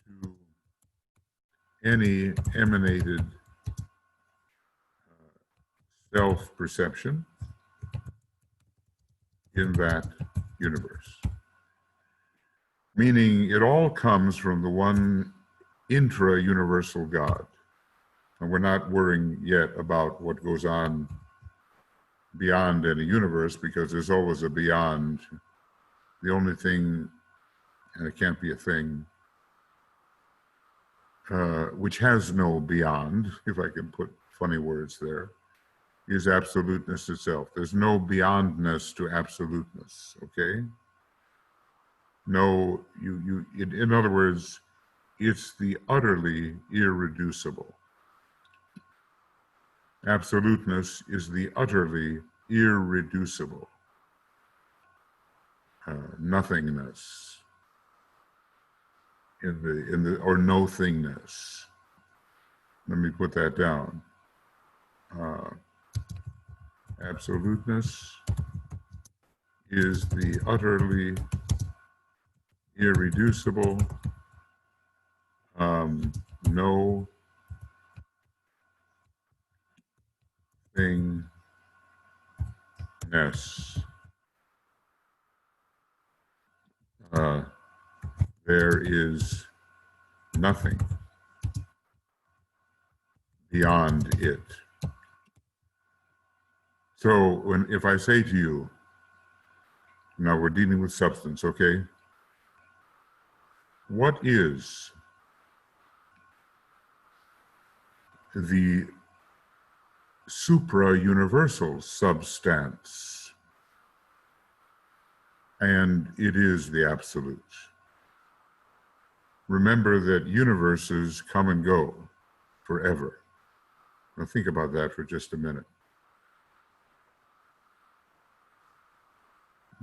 to any emanated self-perception in that universe. Meaning it all comes from the one intra-universal God. And we're not worrying yet about what goes on beyond any universe, because there's always a beyond. The only thing, and it can't be a thing, which has no beyond, if I can put funny words there, is absoluteness itself. There's no beyondness to absoluteness, okay? No, in other words, it's the utterly irreducible. Absoluteness is the utterly irreducible. Nothingness or no thingness. Let me put that down. Absoluteness is the utterly irreducible, no thingness. There is nothing beyond it. So if I say to you, now we're dealing with substance, okay? What is the supra-universal substance? And it is the absolute. Remember that universes come and go forever. Now think about that for just a minute.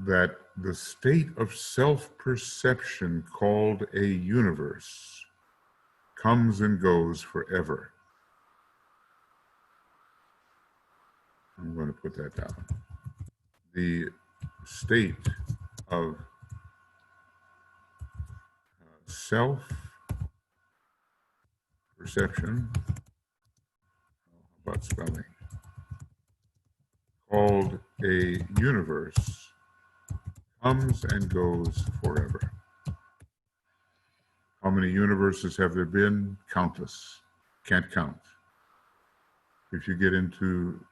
That the state of self-perception called a universe comes and goes forever. I'm going to put that down. The state of self-perception, how about spelling, called a universe comes and goes forever. How many universes have there been? Countless. Can't count. If you get into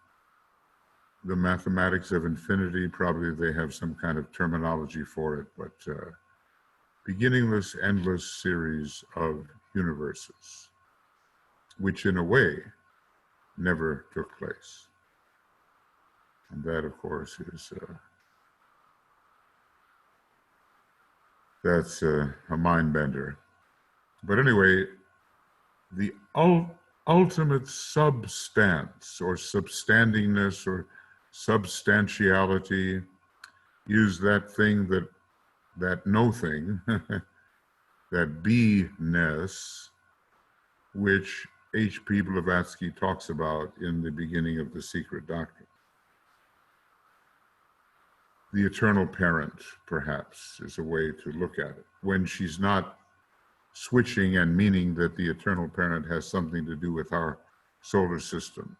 the mathematics of infinity, probably they have some kind of terminology for it, but beginningless, endless series of universes, which in a way never took place. And that, of course, is that's a mind bender. But anyway, the ultimate substance or substandingness or substantiality is that thing that no thing, that be-ness, which H.P. Blavatsky talks about in the beginning of The Secret Doctrine. The eternal parent, perhaps, is a way to look at it, when she's not switching and meaning that the eternal parent has something to do with our solar system.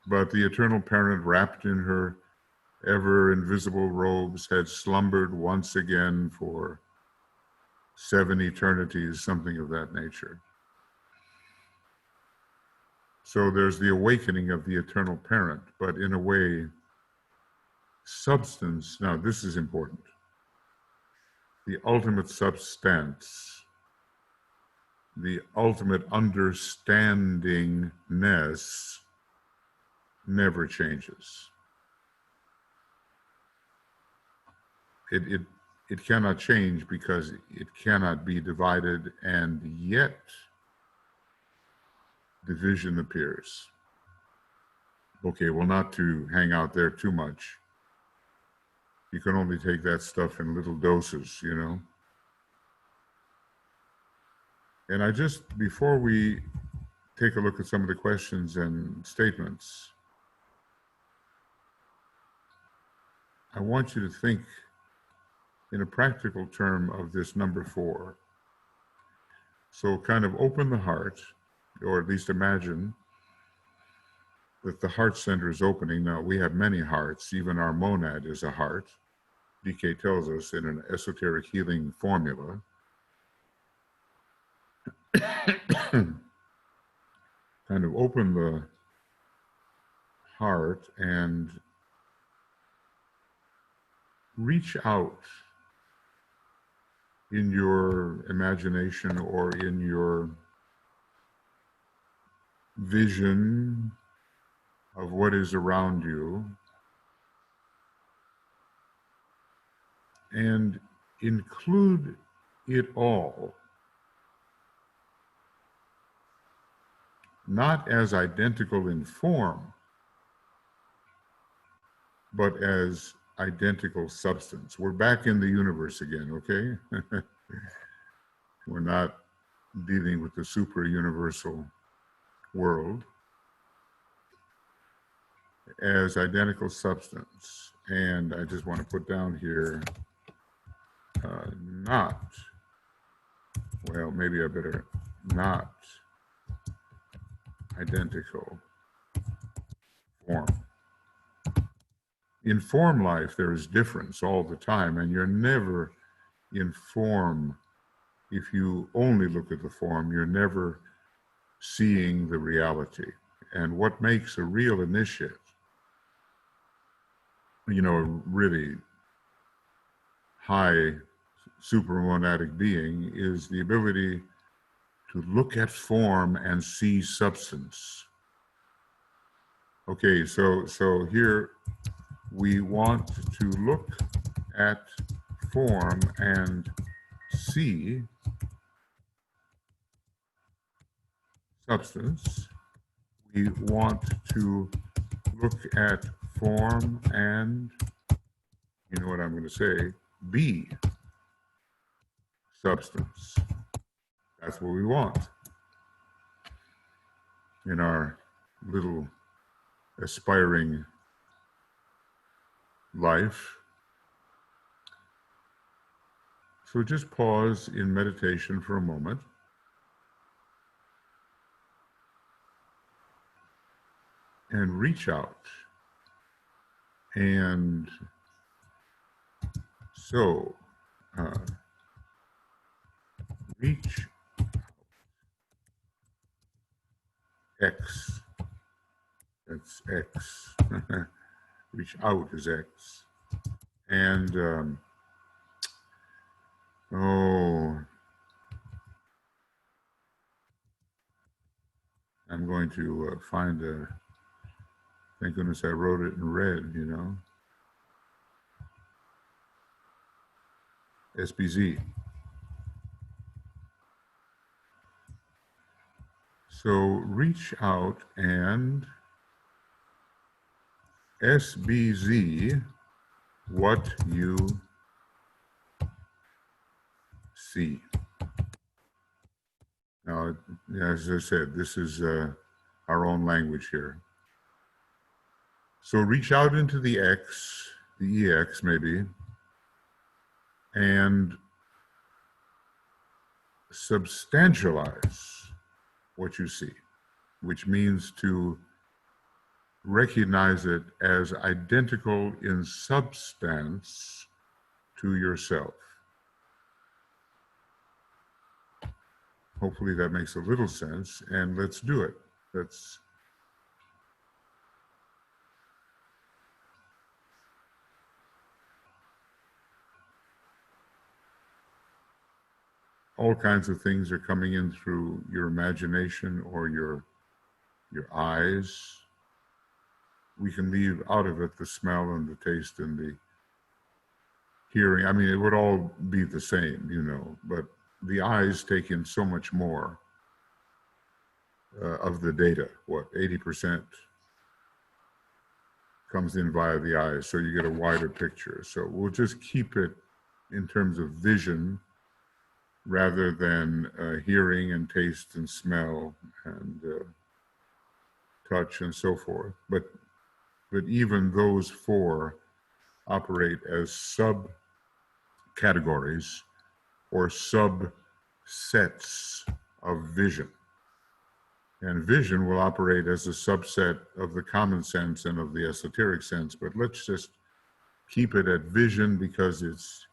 But the eternal parent, wrapped in her ever invisible robes, had slumbered once again for 7 eternities, something of that nature. So there's the awakening of the eternal parent, but in a way, substance, now this is important, the ultimate substance, the ultimate understandingness never changes. It cannot change because it cannot be divided, and yet division appears. Okay, well, not to hang out there too much. You can only take that stuff in little doses, you know. And I just, before we take a look at some of the questions and statements, I want you to think in a practical term of this number 4. So kind of open the heart, or at least imagine that the heart center is opening. Now, we have many hearts. Even our monad is a heart. DK tells us in an esoteric healing formula. Kind of open the heart and reach out in your imagination or in your vision of what is around you, and include it all, not as identical in form, but as identical substance. We're back in the universe again, okay? We're not dealing with the super universal world, as identical substance. And I just want to put down here, not, well, maybe I better not identical form. In form life, there is difference all the time, and you're never in form. If you only look at the form, you're never seeing the reality. And what makes a real initiate, you know, a really high supramonadic being, is the ability to look at form and see substance. Okay, so here we want to look at form and see substance. We want to look at form and, you know what I'm going to say, be substance. That's what we want in our little aspiring life. So just pause in meditation for a moment. And reach out. And so, reach X. That's X. Reach out is X. And, I'm going to find a, thank goodness I wrote it in red, you know. SBZ. So reach out and SBZ what you see. Now, as I said, this is our own language here. So reach out into the X, the EX maybe, and substantialize what you see, which means to recognize it as identical in substance to yourself. Hopefully that makes a little sense, and let's do it. Let's all kinds of things are coming in through your imagination or your eyes. We can leave out of it the smell and the taste and the hearing. I mean, it would all be the same, you know, but the eyes take in so much more of the data. What, 80% comes in via the eyes, so you get a wider picture. So we'll just keep it in terms of vision rather than hearing and taste and smell and touch and so forth. But even those four operate as subcategories or subsets of vision. And vision will operate as a subset of the common sense and of the esoteric sense, but let's just keep it at vision because it's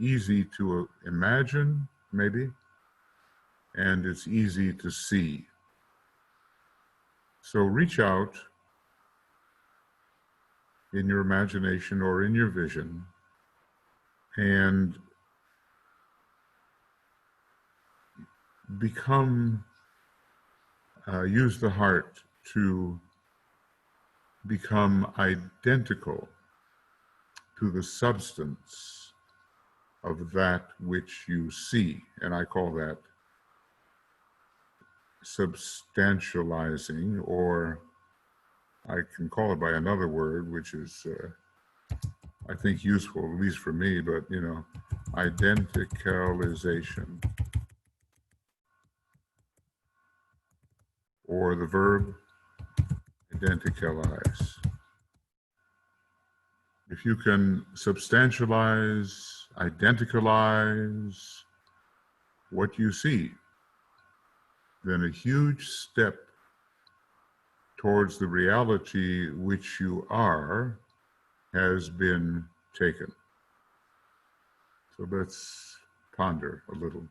easy to imagine, maybe, and it's easy to see. So reach out in your imagination or in your vision and become, use the heart to become identical to the substance of that which you see. And I call that substantializing, or I can call it by another word, which is, I think, useful, at least for me, but, you know, identicalization. Or the verb identicalize. If you can substantialize, identicalize what you see, then a huge step towards the reality which you are has been taken. So let's ponder a little.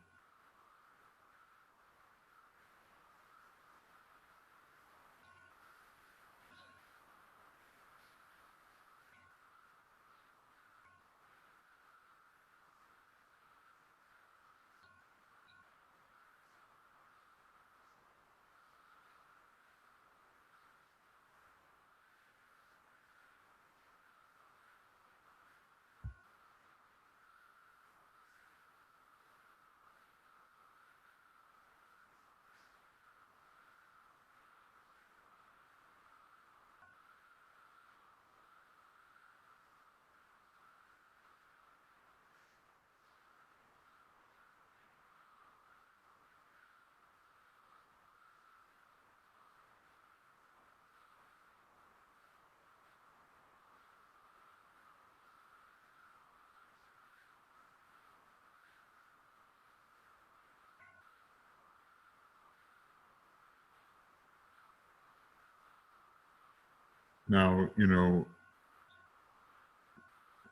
Now, you know,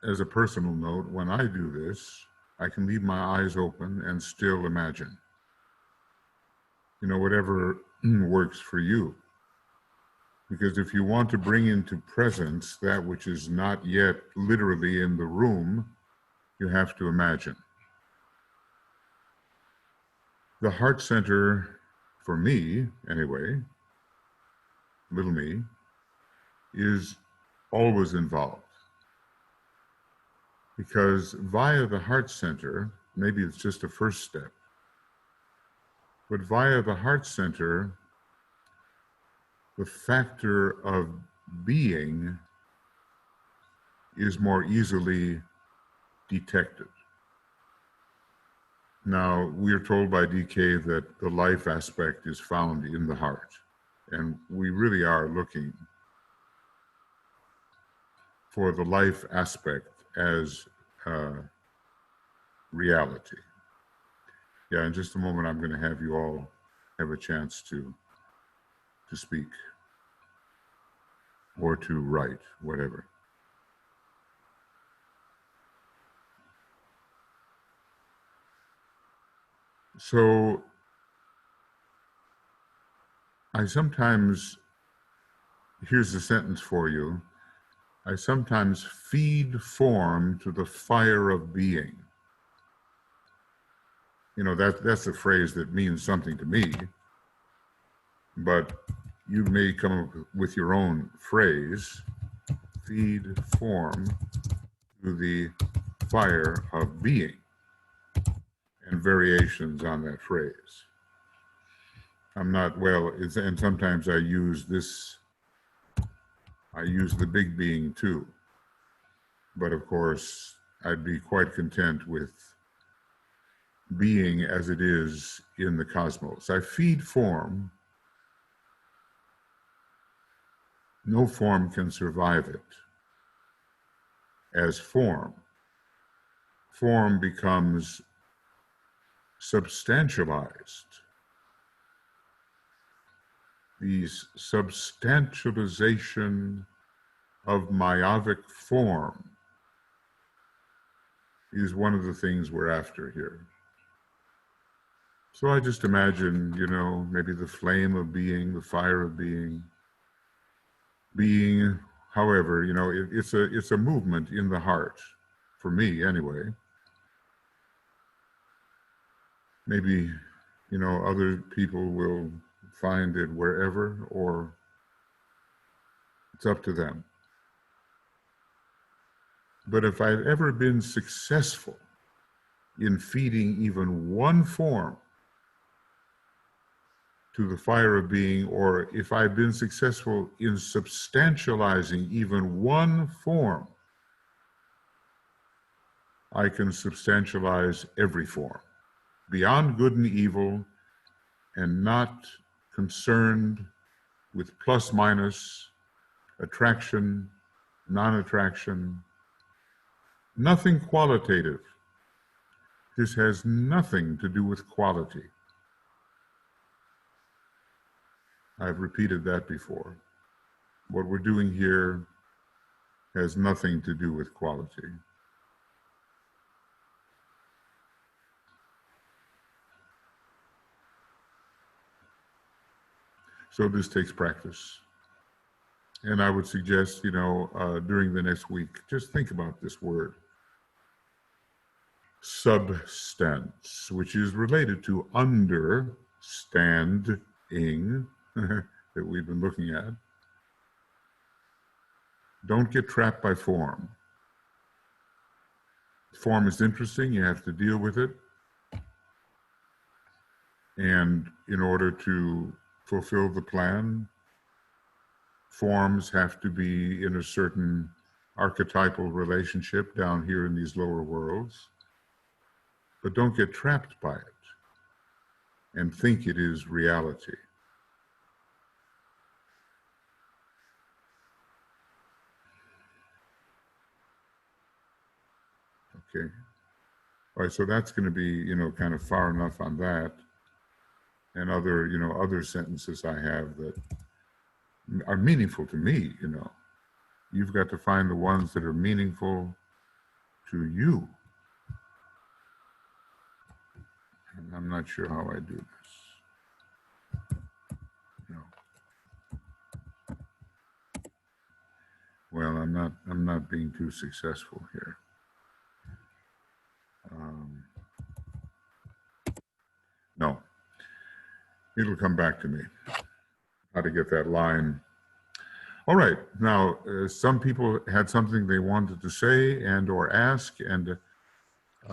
as a personal note, when I do this, I can leave my eyes open and still imagine. You know, whatever works for you. Because if you want to bring into presence that which is not yet literally in the room, you have to imagine. The heart center, for me anyway, little me, is always involved. Because via the heart center, maybe it's just a first step, but via the heart center, the factor of being is more easily detected. Now, we are told by DK that the life aspect is found in the heart, and we really are looking for the life aspect as reality. Yeah, in just a moment, I'm going to have you all have a chance to speak or to write, whatever. So I sometimes, here's a sentence for you. I sometimes feed form to the fire of being. You know, that's a phrase that means something to me, but you may come up with your own phrase. Feed form to the fire of being, and variations on that phrase. I'm not, well, and sometimes I use the big being too. But of course, I'd be quite content with being as it is in the cosmos. I feed form. No form can survive it as form. Form becomes substantialized. The substantialization of myopic form is one of the things we're after here. So I just imagine, you know, maybe the flame of being, the fire of being, however, you know, it's a movement in the heart, for me anyway. Maybe, you know, other people will find it wherever, or it's up to them. But if I've ever been successful in feeding even one form to the fire of being, or if I've been successful in substantializing even one form, I can substantialize every form, beyond good and evil, and not concerned with plus minus, attraction, non-attraction, nothing qualitative. This has nothing to do with quality. I've repeated that before. What we're doing here has nothing to do with quality. So this takes practice. And I would suggest, you know, during the next week, just think about this word. Substance, which is related to understanding that we've been looking at. Don't get trapped by form. Form is interesting, you have to deal with it. And in order to fulfill the plan, forms have to be in a certain archetypal relationship down here in these lower worlds. But don't get trapped by it and think it is reality. Okay. All right, so that's going to be, you know, kind of far enough on that. And other, you know, other sentences I have that are meaningful to me, you know. You've got to find the ones that are meaningful to you. And I'm not sure how I do this. No. Well, I'm not being too successful here. No. It'll come back to me, how to get that line. All right, now, some people had something they wanted to say and or ask, and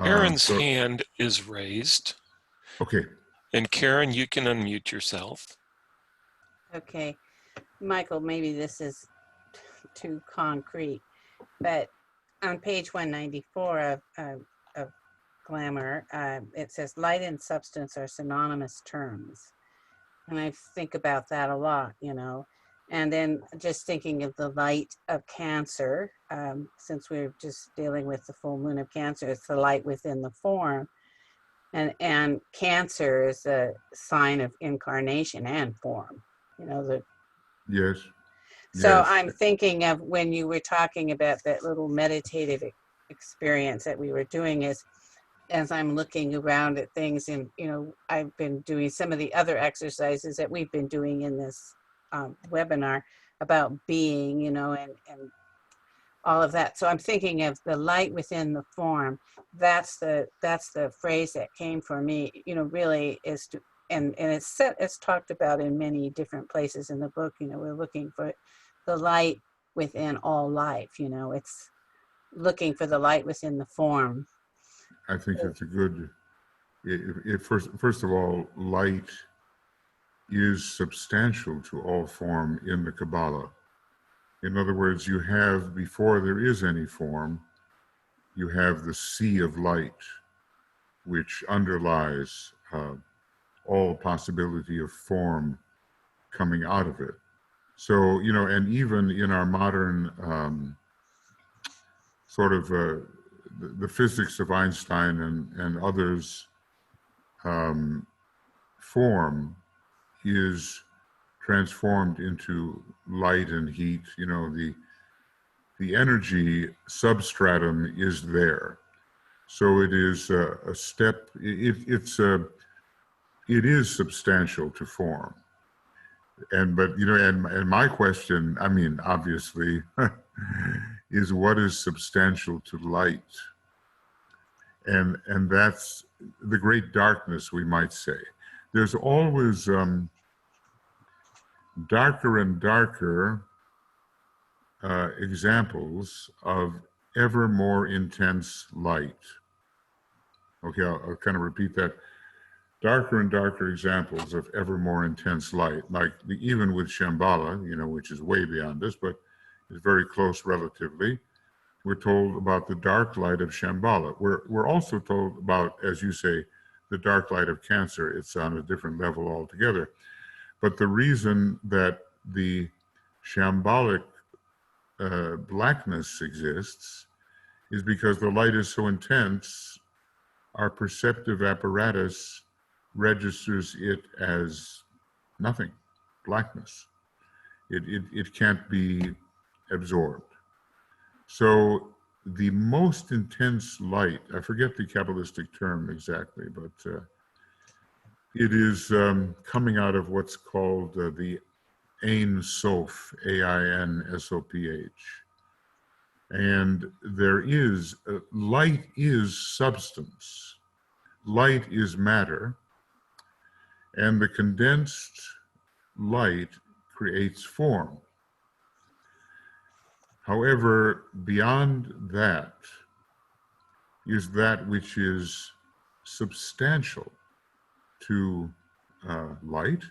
Karen's hand is raised. Okay. And Karen, you can unmute yourself. Okay. Michael, maybe this is too concrete, but on page 194 of Glamour, it says light and substance are synonymous terms. And I think about that a lot, you know. And then just thinking of the light of Cancer, since we're just dealing with the full moon of Cancer, it's the light within the form. And Cancer is a sign of incarnation and form, you know, the Yes, so yes, I'm thinking of when you were talking about that little meditative experience that we were doing is as I'm looking around at things and, you know, I've been doing some of the other exercises that we've been doing in this webinar about being, you know, and all of that. So I'm thinking of the light within the form. That's the phrase that came for me, you know, really is to, and it's talked about in many different places in the book. You know, we're looking for the light within all life, you know, it's looking for the light within the form. I think it's a good. First of all, light is substantial to all form in the Kabbalah. In other words, you have, before there is any form, you have the sea of light, which underlies all possibility of form coming out of it. So, you know, and even in our modern sort of the physics of Einstein and others, form is transformed into light and heat. You know, the energy substratum is there. So it is a step, it is substantial to form. But, you know, and my question, I mean, obviously, is what is substantial to light? And that's the great darkness, we might say. There's always darker and darker examples of ever more intense light. Okay, I'll kind of repeat that. Darker and darker examples of ever more intense light, like even with Shambhala, you know, which is way beyond us, but is very close relatively. We're told about the dark light of Shambhala. We're also told about, as you say, the dark light of Cancer. It's on a different level altogether. But the reason that the Shambhalic blackness exists is because the light is so intense, our perceptive apparatus registers it as nothing, blackness. It can't be absorbed. So the most intense light, I forget the Kabbalistic term exactly, but it is coming out of what's called the Ein Sof, Ainsoph. And there is, light is substance, light is matter, and the condensed light creates form. However, beyond that is that which is substantial to light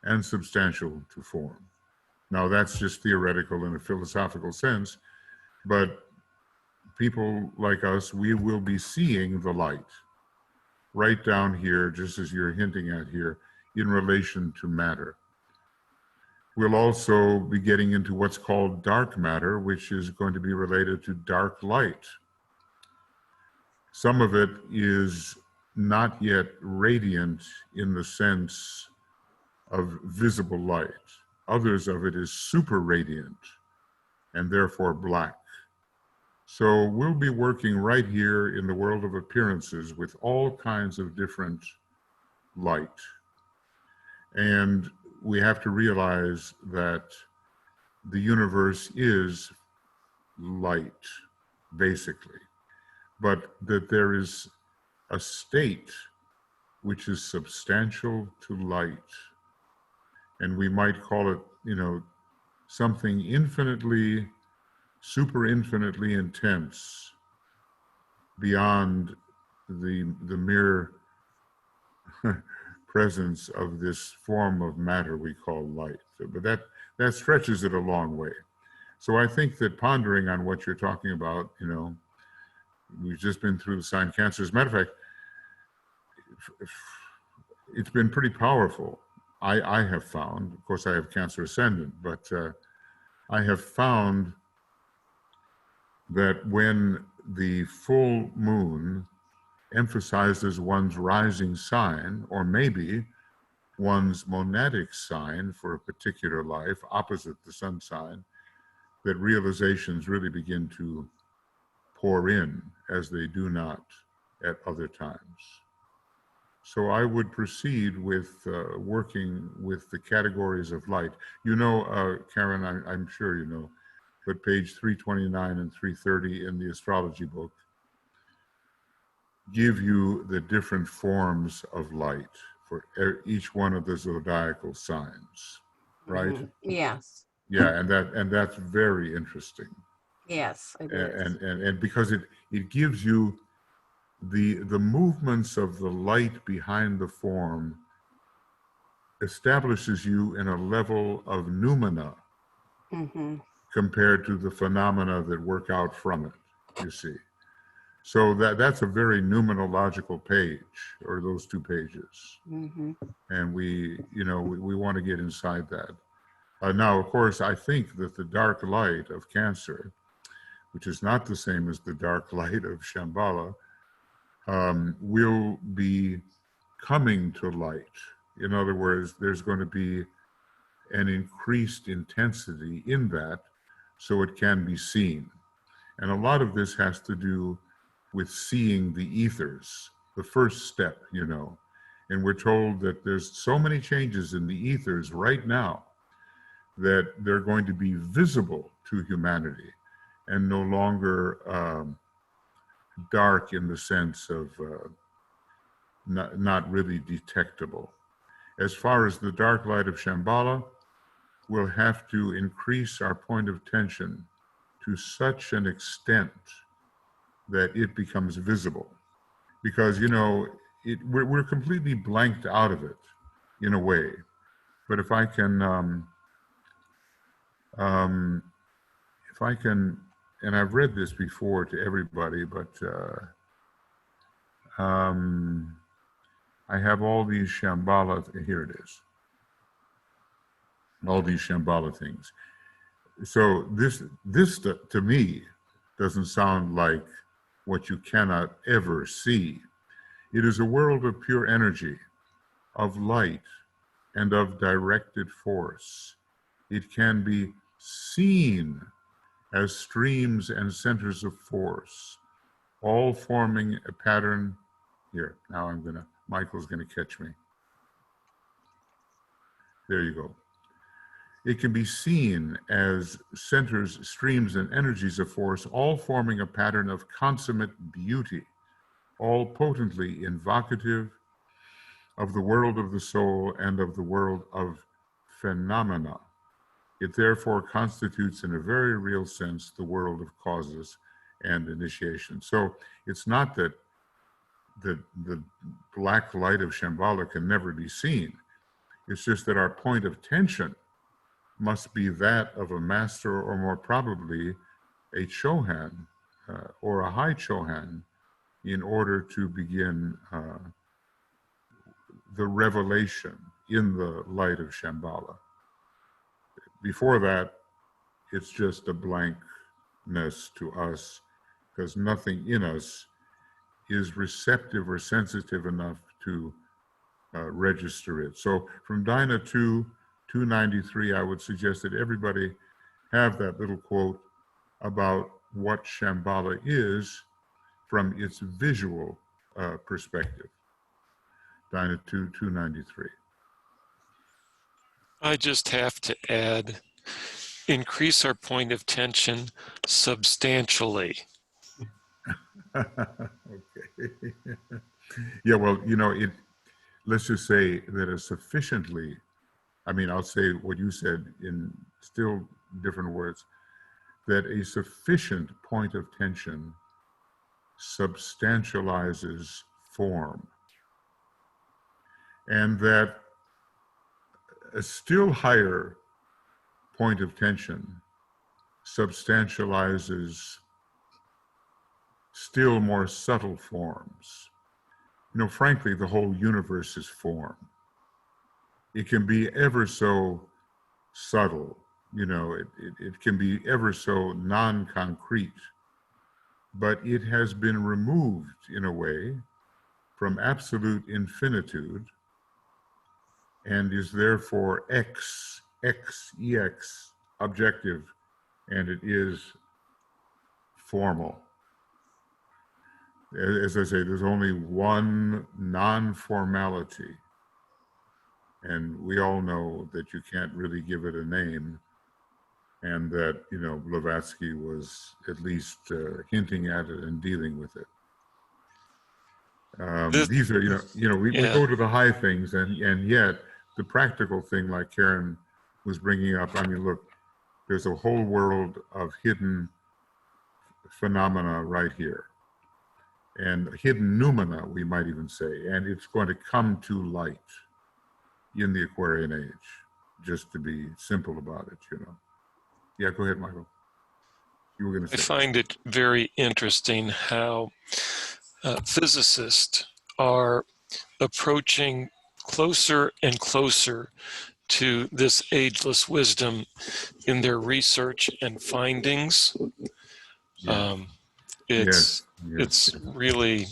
and substantial to form. Now, that's just theoretical in a philosophical sense, but people like us, we will be seeing the light right down here, just as you're hinting at here, in relation to matter. We'll also be getting into what's called dark matter, which is going to be related to dark light. Some of it is not yet radiant in the sense of visible light. Others of it is super radiant and therefore black. So we'll be working right here in the world of appearances with all kinds of different light. And we have to realize that the universe is light, basically, but that there is a state which is substantial to light. And we might call it, you know, something infinitely, super infinitely intense beyond the mere presence of this form of matter we call light. But that stretches it a long way. So I think that pondering on what you're talking about, we've just been through the sign Cancer. As a matter of fact, it's been pretty powerful. I have found, of course I have Cancer ascendant, but I have found that when the full moon emphasizes one's rising sign, or maybe one's monadic sign for a particular life, opposite the sun sign, that realizations really begin to pour in as they do not at other times. So I would proceed with working with the categories of light. Karen, I'm sure you know, but page 329 and 330 in the astrology book give you the different forms of light for each one of the zodiacal signs, right? Yes. Yeah, and that's very interesting. Yes, it is. And because it gives you the movements of the light behind the form, establishes you in a level of noumena compared to the phenomena that work out from it, you see. So that's a very numerological page, or those two pages. And we want to get inside that. Now, of course, I think that the dark light of Cancer, which is not the same as the dark light of Shambhala, will be coming to light. In other words, there's going to be an increased intensity in that so it can be seen. And a lot of this has to do with seeing the ethers, the first step, And we're told that there's so many changes in the ethers right now that they're going to be visible to humanity and no longer dark in the sense of not really detectable. As far as the dark light of Shambhala, we'll have to increase our point of tension to such an extent that it becomes visible. Because, we're completely blanked out of it in a way. But if I can, and I've read this before to everybody, but I have all these Shambhala, here it is, all these Shambhala things. So this to me doesn't sound like what you cannot ever see. It is a world of pure energy, of light, and of directed force. It can be seen as streams and centers of force, all forming a pattern. Here, now Michael's gonna catch me. There you go. It can be seen as centers, streams, and energies of force, all forming a pattern of consummate beauty, all potently invocative of the world of the soul and of the world of phenomena. It therefore constitutes, in a very real sense, the world of causes and initiation. So it's not that the black light of Shambhala can never be seen. It's just that our point of tension must be that of a master, or more probably a Chohan or a high Chohan, in order to begin the revelation in the light of Shambhala. Before that, it's just a blankness to us, because nothing in us is receptive or sensitive enough to register it. So from Dina 293, I would suggest that everybody have that little quote about what Shambhala is from its visual perspective. Dina 293. I just have to add, increase our point of tension substantially. Okay. Yeah, well, let's just say that a sufficiently, I'll say what you said in still different words, that a sufficient point of tension substantializes form. and that a still higher point of tension substantializes still more subtle forms. You know, frankly, the whole universe is form. It can be ever so subtle, you know, it can be ever so non-concrete, but it has been removed in a way from absolute infinitude and is therefore ex, objective, and it is formal. As I say, there's only one non-formality, and we all know that you can't really give it a name, and that, you know, Blavatsky was at least hinting at it and dealing with it. These are, we go to the high things, and yet the practical thing, like Karen was bringing up, I mean, look, there's a whole world of hidden phenomena right here, and hidden noumena, we might even say, and it's going to come to light in the Aquarian age, just to be simple about it, you know. Yeah, go ahead, Michael. You were going to say. I find it very interesting how physicists are approaching closer and closer to this ageless wisdom in their research and findings. Yeah. It's really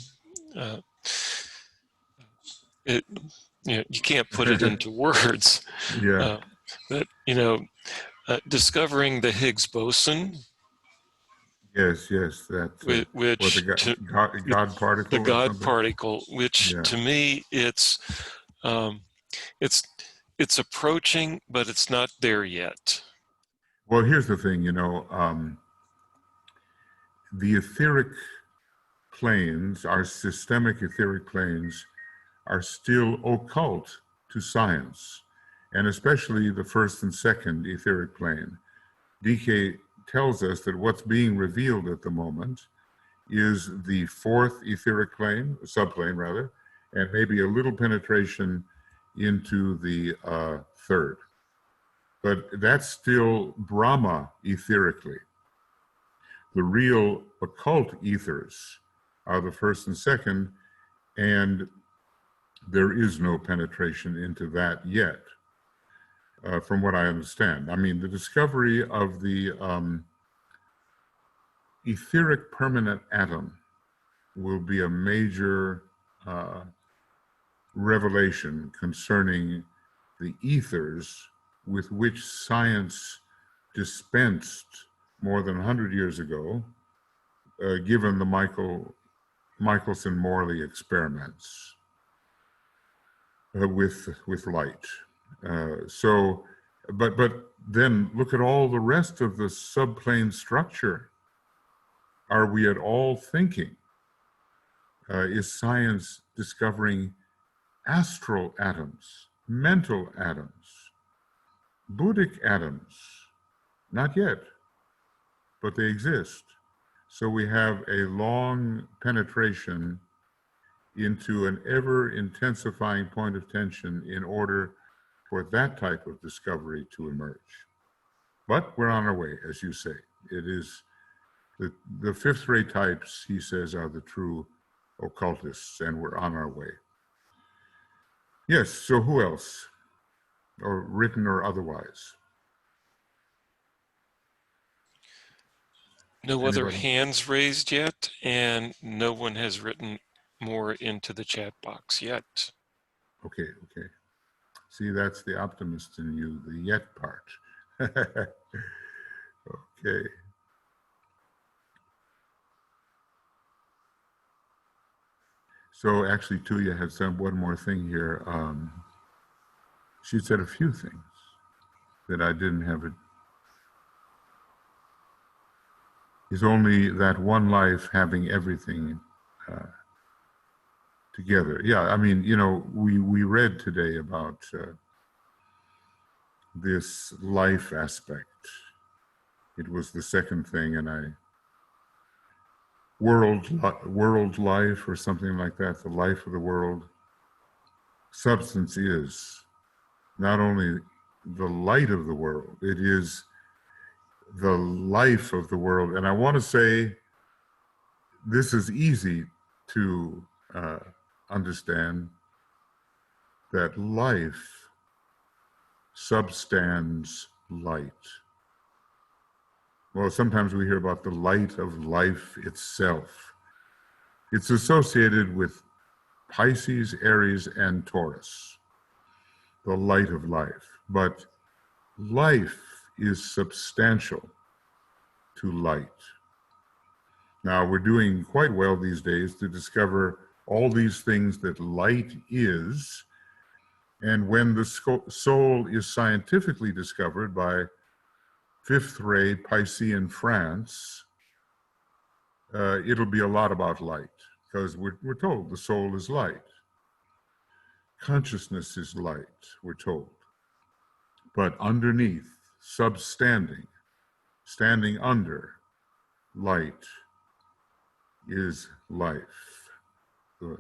you can't put it into words. Yeah. But discovering the Higgs boson. Yes, that which the God particle. The God particle, which to me it's approaching, but it's not there yet. Well, here's the thing, the etheric planes, our systemic etheric planes, are still occult to science, and especially the first and second etheric plane. DK tells us that what's being revealed at the moment is the fourth etheric plane, subplane rather, and maybe a little penetration into the third. But that's still Brahma etherically. The real occult ethers are the first and second, and there is no penetration into that yet, from what I understand. I mean, the discovery of the etheric permanent atom will be a major revelation concerning the ethers with which science dispensed more than 100 years ago, given the Michelson-Morley experiments with light. But then look at all the rest of the subplane structure. Are we at all thinking? Is science discovering astral atoms, mental atoms, Buddhic atoms? Not yet, but they exist. So we have a long penetration into an ever-intensifying point of tension in order for that type of discovery to emerge. But we're on our way, as you say. It is the fifth-ray types, he says, are the true occultists, and we're on our way. Yes, so who else? Or written or otherwise? No other hands raised yet, and no one has written more into the chat box yet. Okay. See, that's the optimist in you, the yet part. Okay. So actually, Tuya had said one more thing here. She said a few things that I didn't have it. Is only that one life having everything together. Yeah, I mean, we read today about this life aspect. It was the second thing, and world life or something like that, the life of the world. substance is not only the light of the world, it is the life of the world. And I want to say this is easy to understand, that life substands light. Well, sometimes we hear about the light of life itself. It's associated with Pisces, Aries, and Taurus, the light of life. But life is substantial to light. Now, we're doing quite well these days to discover all these things that light is. And when the soul is scientifically discovered by fifth ray Piscean France, it'll be a lot about light, because we're told the soul is light. Consciousness is light, we're told. But underneath, substanding, standing under light is life, the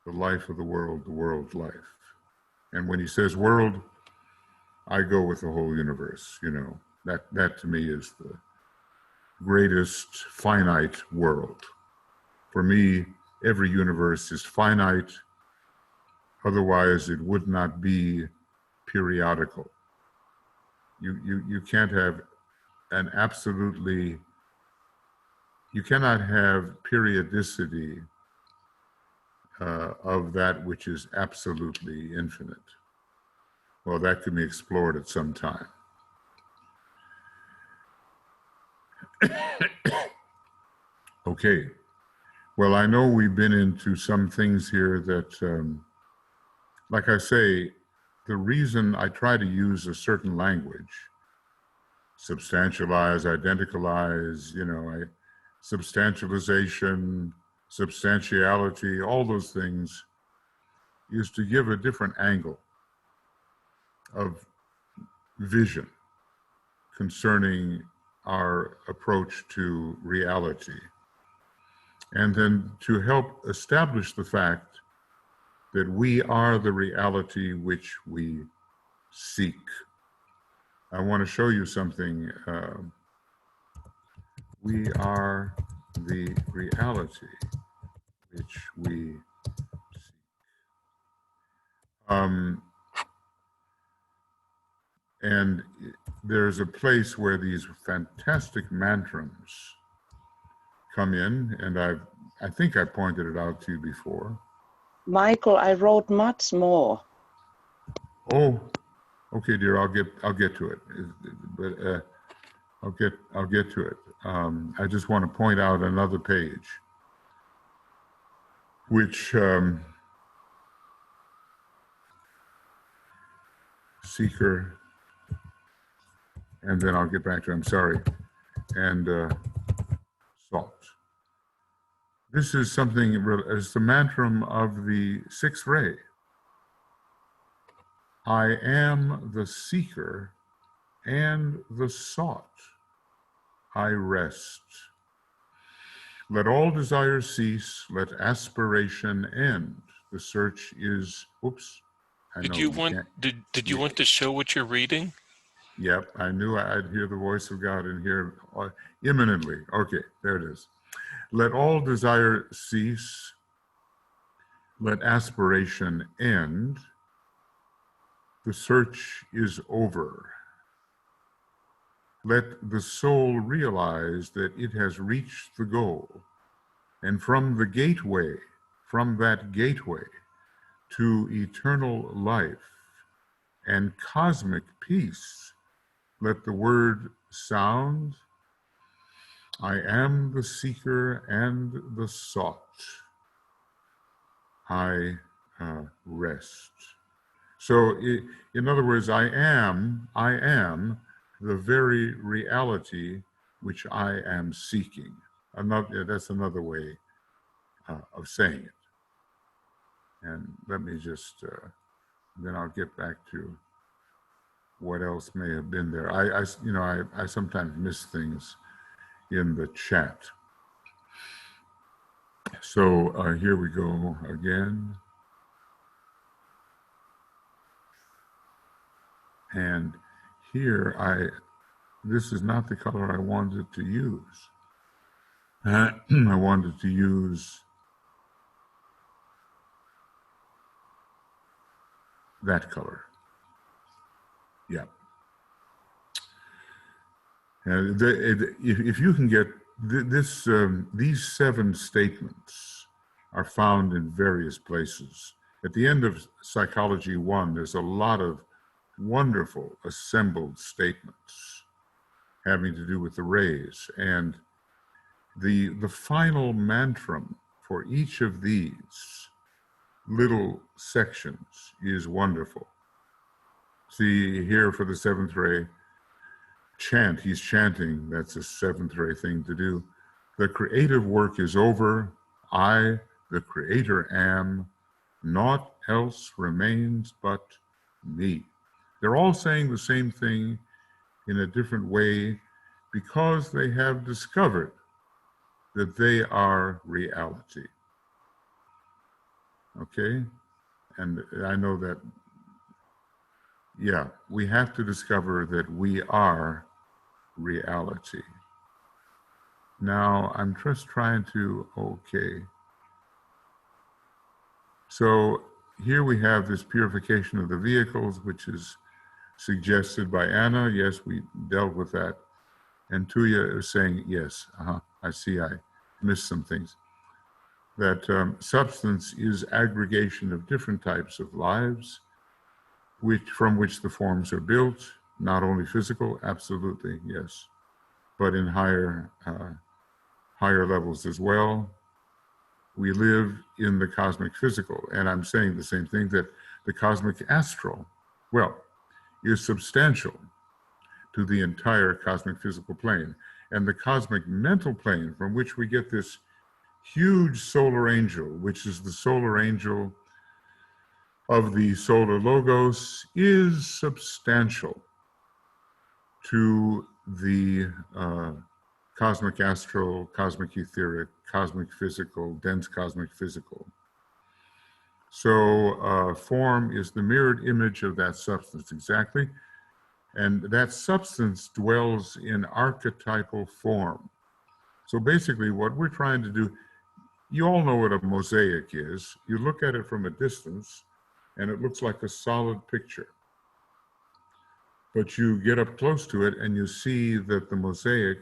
life of the world life. And when he says world, I go with the whole universe, you know. That to me is the greatest finite world. For me, every universe is finite, otherwise it would not be periodical. You can't have an absolutely, you cannot have periodicity of that which is absolutely infinite. Well, that can be explored at some time. Okay. Well, I know we've been into some things here that, like I say, the reason I try to use a certain language, substantialize, identicalize, you know, substantialization, substantiality, all those things, is to give a different angle of vision concerning our approach to reality, and then to help establish the fact that we are the reality which we seek. I want to show you something. We are the reality which we seek. And there's a place where these fantastic mantrams come in, and I think I pointed it out to you before. Michael, I wrote much more. Oh, okay, dear. I'll get to it, but I'll get to it. I just want to point out another page, which seeker, and then I'll get back to it. I'm sorry, and salt. This is something, it's the mantram of the sixth ray. I am the seeker and the sought. I rest. Let all desire cease, let aspiration end. The search is, oops. Did you want to show what you're reading? Yep, I knew I'd hear the voice of God in here imminently. Okay, there it is. Let all desire cease, let aspiration end. The search is over. Let the soul realize that it has reached the goal, and from the gateway, from that gateway to eternal life and cosmic peace, let the word sound, I am the seeker and the sought. I rest. So, in other words, I am the very reality which I am seeking. That's another way of saying it. And let me just, then I'll get back to what else may have been there. I sometimes miss things in the chat. So here we go again. And here this is not the color I wanted to use. I wanted to use that color. Yeah. If you can get these 7 statements are found in various places. At the end of Psychology 1, there's a lot of wonderful assembled statements having to do with the rays. And the final mantram for each of these little sections is wonderful. See here for the 7th ray, chant, he's chanting, that's a 7th ray thing to do. The creative work is over, I, the creator, am, naught else remains but me. They're all saying the same thing in a different way because they have discovered that they are reality. Okay? And I know that, yeah, we have to discover that we are reality. Now, I'm just trying to, okay. So here we have this purification of the vehicles, which is suggested by Anna. Yes, we dealt with that. And Tuya is saying, yes, I see I missed some things. That substance is aggregation of different types of lives, from which the forms are built, not only physical, absolutely, yes, but in higher levels as well. We live in the cosmic physical, and I'm saying the same thing, that the cosmic astral, well, is substantial to the entire cosmic physical plane. And the cosmic mental plane, from which we get this huge solar angel, which is the solar angel of the solar logos, is substantial to the cosmic astral, cosmic etheric, cosmic physical, dense cosmic physical. So form is the mirrored image of that substance, exactly. And that substance dwells in archetypal form. So basically what we're trying to do, you all know what a mosaic is. You look at it from a distance and it looks like a solid picture. But you get up close to it and you see that the mosaic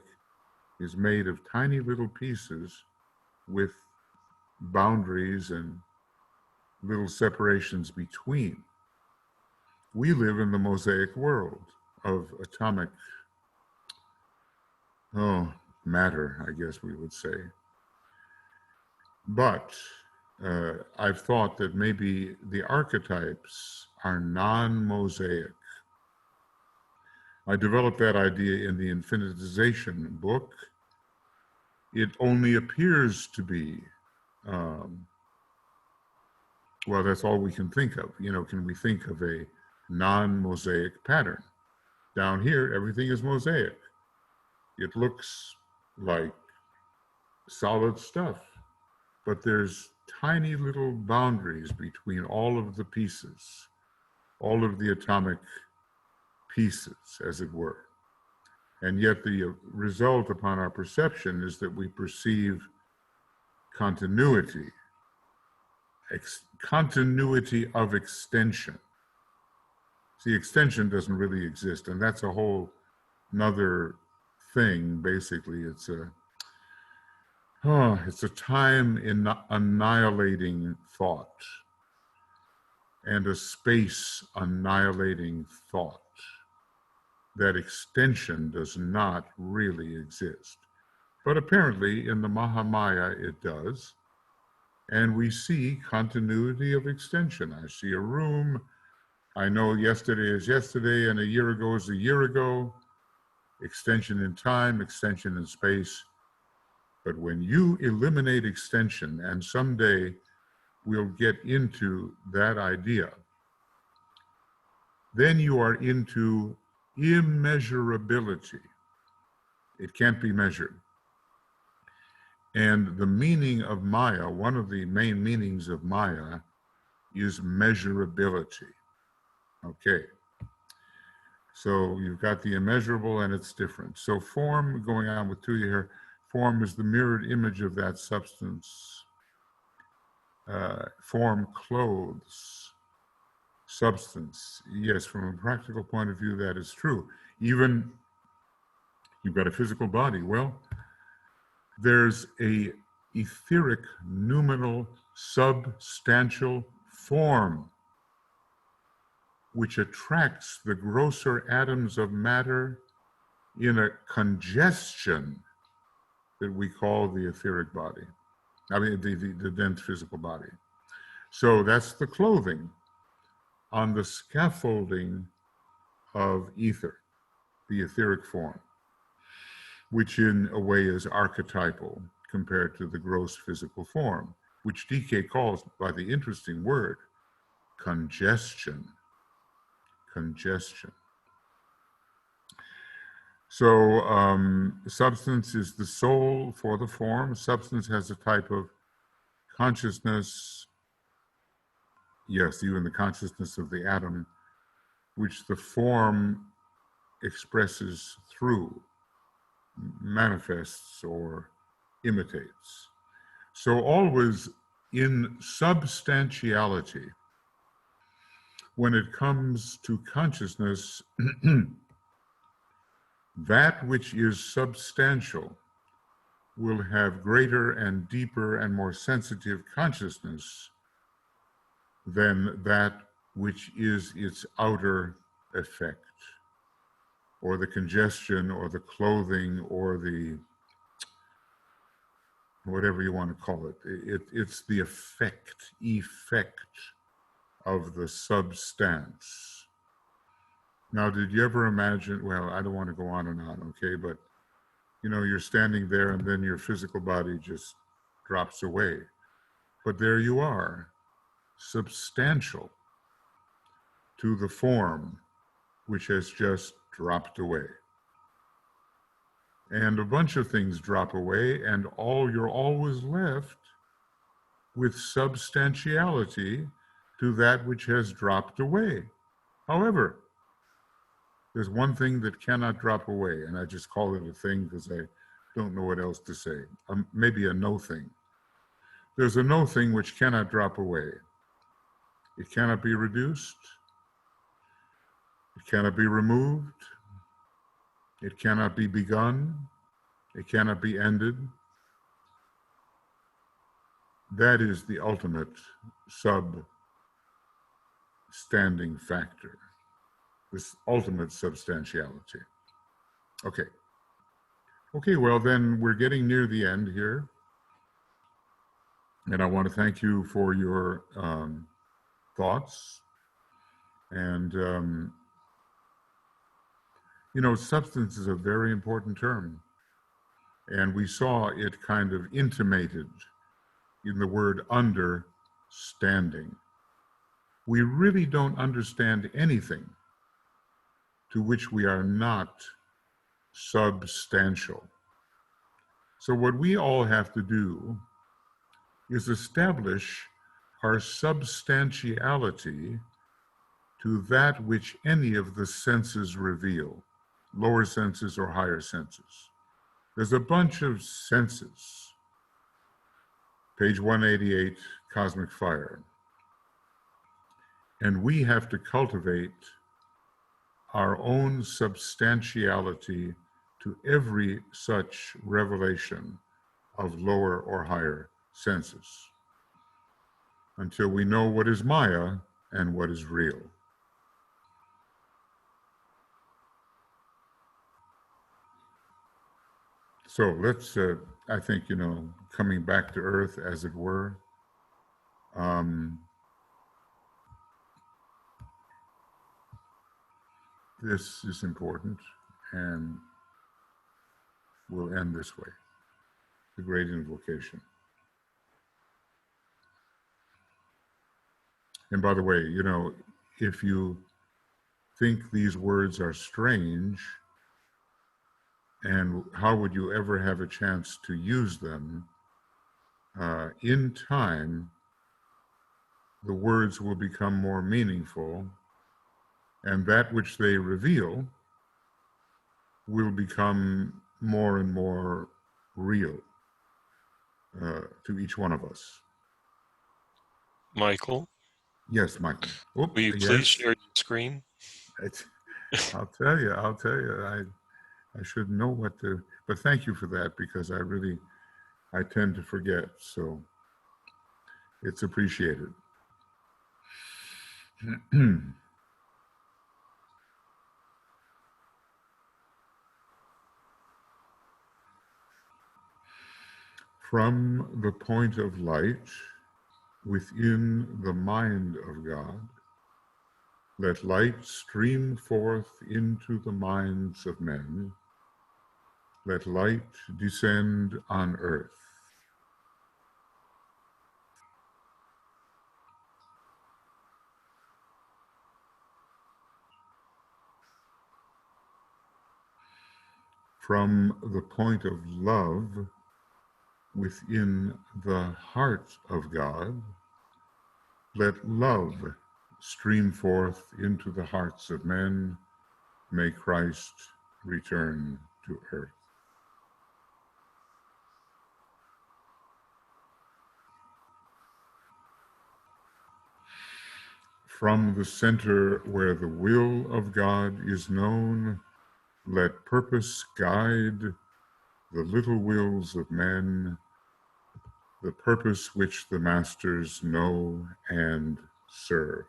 is made of tiny little pieces with boundaries and little separations between. We live in the mosaic world of atomic, matter, I guess we would say. But I've thought that maybe the archetypes are non-mosaic. I developed that idea in the infinitization book. It only appears to be, well, that's all we can think of. You know, can we think of a non-mosaic pattern? Down here, everything is mosaic. It looks like solid stuff, but there's tiny little boundaries between all of the pieces, all of the atomic pieces, as it were. And yet the result upon our perception is that we perceive continuity, continuity of extension. See, extension doesn't really exist, and that's a whole another thing. Basically, it's a time in annihilating thought and a space annihilating thought. That extension does not really exist. But apparently in the Mahamaya it does. And we see continuity of extension. I see a room. I know yesterday is yesterday and a year ago is a year ago. Extension in time, extension in space. But when you eliminate extension, and someday we'll get into that idea, then you are into immeasurability. It can't be measured. And the meaning of Maya, one of the main meanings of Maya, is measurability. Okay. So you've got the immeasurable and it's different. So form, going on with Tuya here, form is the mirrored image of that substance. Form clothes substance. Yes, from a practical point of view, that is true. Even you've got a physical body. Well, there's a etheric, noumenal, substantial form which attracts the grosser atoms of matter in a congestion that we call the etheric body. I mean, the dense physical body. So that's the clothing on the scaffolding of ether, the etheric form, which in a way is archetypal compared to the gross physical form, which DK calls by the interesting word, congestion. Congestion. So substance is the soul for the form. Substance has a type of consciousness, yes, even the consciousness of the atom, which the form expresses through, manifests or imitates. So always in substantiality, when it comes to consciousness, that which is substantial will have greater and deeper and more sensitive consciousness than that which is its outer effect, or the congestion, or the clothing, or the whatever you want to call it. It's the effect of the substance. Now, did you ever imagine, well, I don't want to go on and on, okay, but you know, you're standing there and then your physical body just drops away. But there you are, substantial to the form which has just dropped away. And a bunch of things drop away, and you're always left with substantiality to that which has dropped away. However, there's one thing that cannot drop away, and I just call it a thing because I don't know what else to say. Maybe a no thing. There's a no thing which cannot drop away. It cannot be reduced. It cannot be removed. It cannot be begun. It cannot be ended. That is the ultimate substanding factor, this ultimate substantiality. Okay. Okay, well then we're getting near the end here. And I want to thank you for your thoughts. And, you know, substance is a very important term. And we saw it kind of intimated in the word understanding. We really don't understand anything to which we are not substantial. So what we all have to do is establish our substantiality to that which any of the senses reveal, lower senses or higher senses. There's a bunch of senses. Page 188, Cosmic Fire. And we have to cultivate our own substantiality to every such revelation of lower or higher senses until we know what is Maya and what is real. So let's, I think, you know, coming back to earth, as it were, this is important, and we'll end this way, the great invocation. And by the way, you know, if you think these words are strange, and how would you ever have a chance to use them, in time, the words will become more meaningful, And that which they reveal will become more and more real to each one of us. Michael, Yes, Michael. Oh, will you please yes. share your screen? I'll tell you. I should know what to, but thank you for that, because I tend to forget. So it's appreciated. From the point of light within the mind of God, let light stream forth into the minds of men. Let light descend on earth. From the point of love within the heart of God, let love stream forth into the hearts of men. May Christ return to earth. From the center where the will of God is known, let purpose guide the little wills of men, the purpose which the masters know and serve.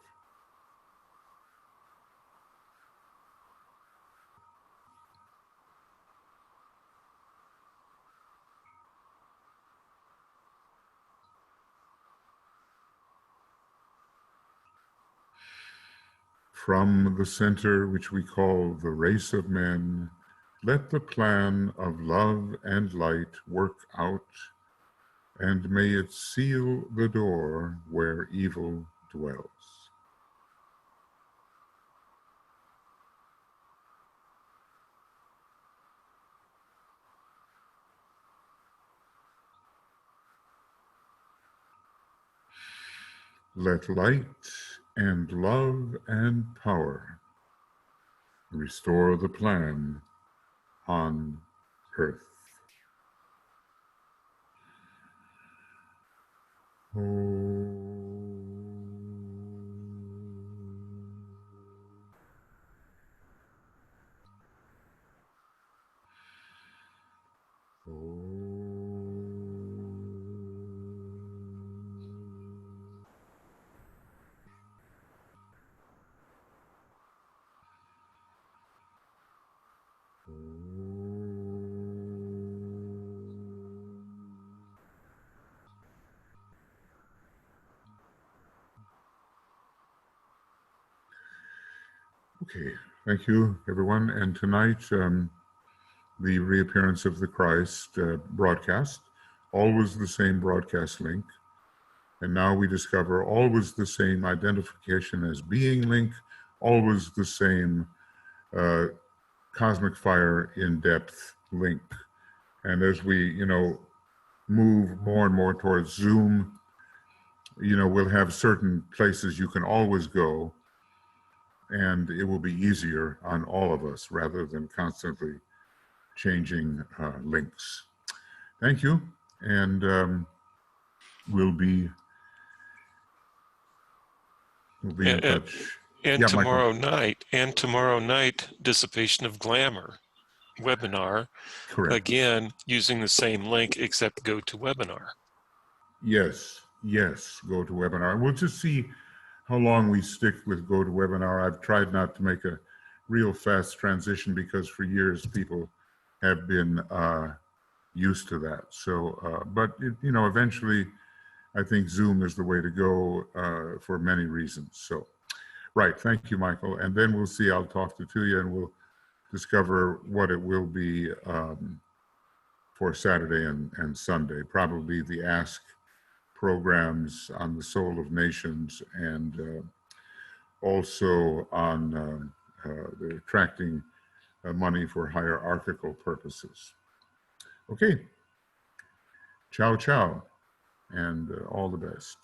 From the center which we call the race of men, let the plan of love and light work out, and may it seal the door where evil dwells. Let light and love and power restore the plan on earth. Okay, thank you, everyone. And tonight, the Reappearance of the Christ broadcast, always the same broadcast link. And now we discover always the same identification as being link, always the same Cosmic Fire in depth link. And as we, move more and more towards Zoom, we'll have certain places you can always go, and it will be easier on all of us rather than constantly changing links. Thank you, and we'll be in touch. And Yeah, tomorrow Michael. night, Dissipation of Glamour webinar. Correct. Again, using the same link, except go to webinar. Yes, go to webinar. We'll just see how long we stick with go to webinar. I've tried not to make a real fast transition because for years people have been used to that. So, but eventually I think Zoom is the way to go for many reasons. So, right. Thank you, Michael. And then we'll see, I'll talk to Tuya and we'll discover what it will be for Saturday and Sunday. Probably the Ask programs on the Soul of Nations and also on the attracting money for hierarchical purposes. Okay. Ciao, ciao, and all the best.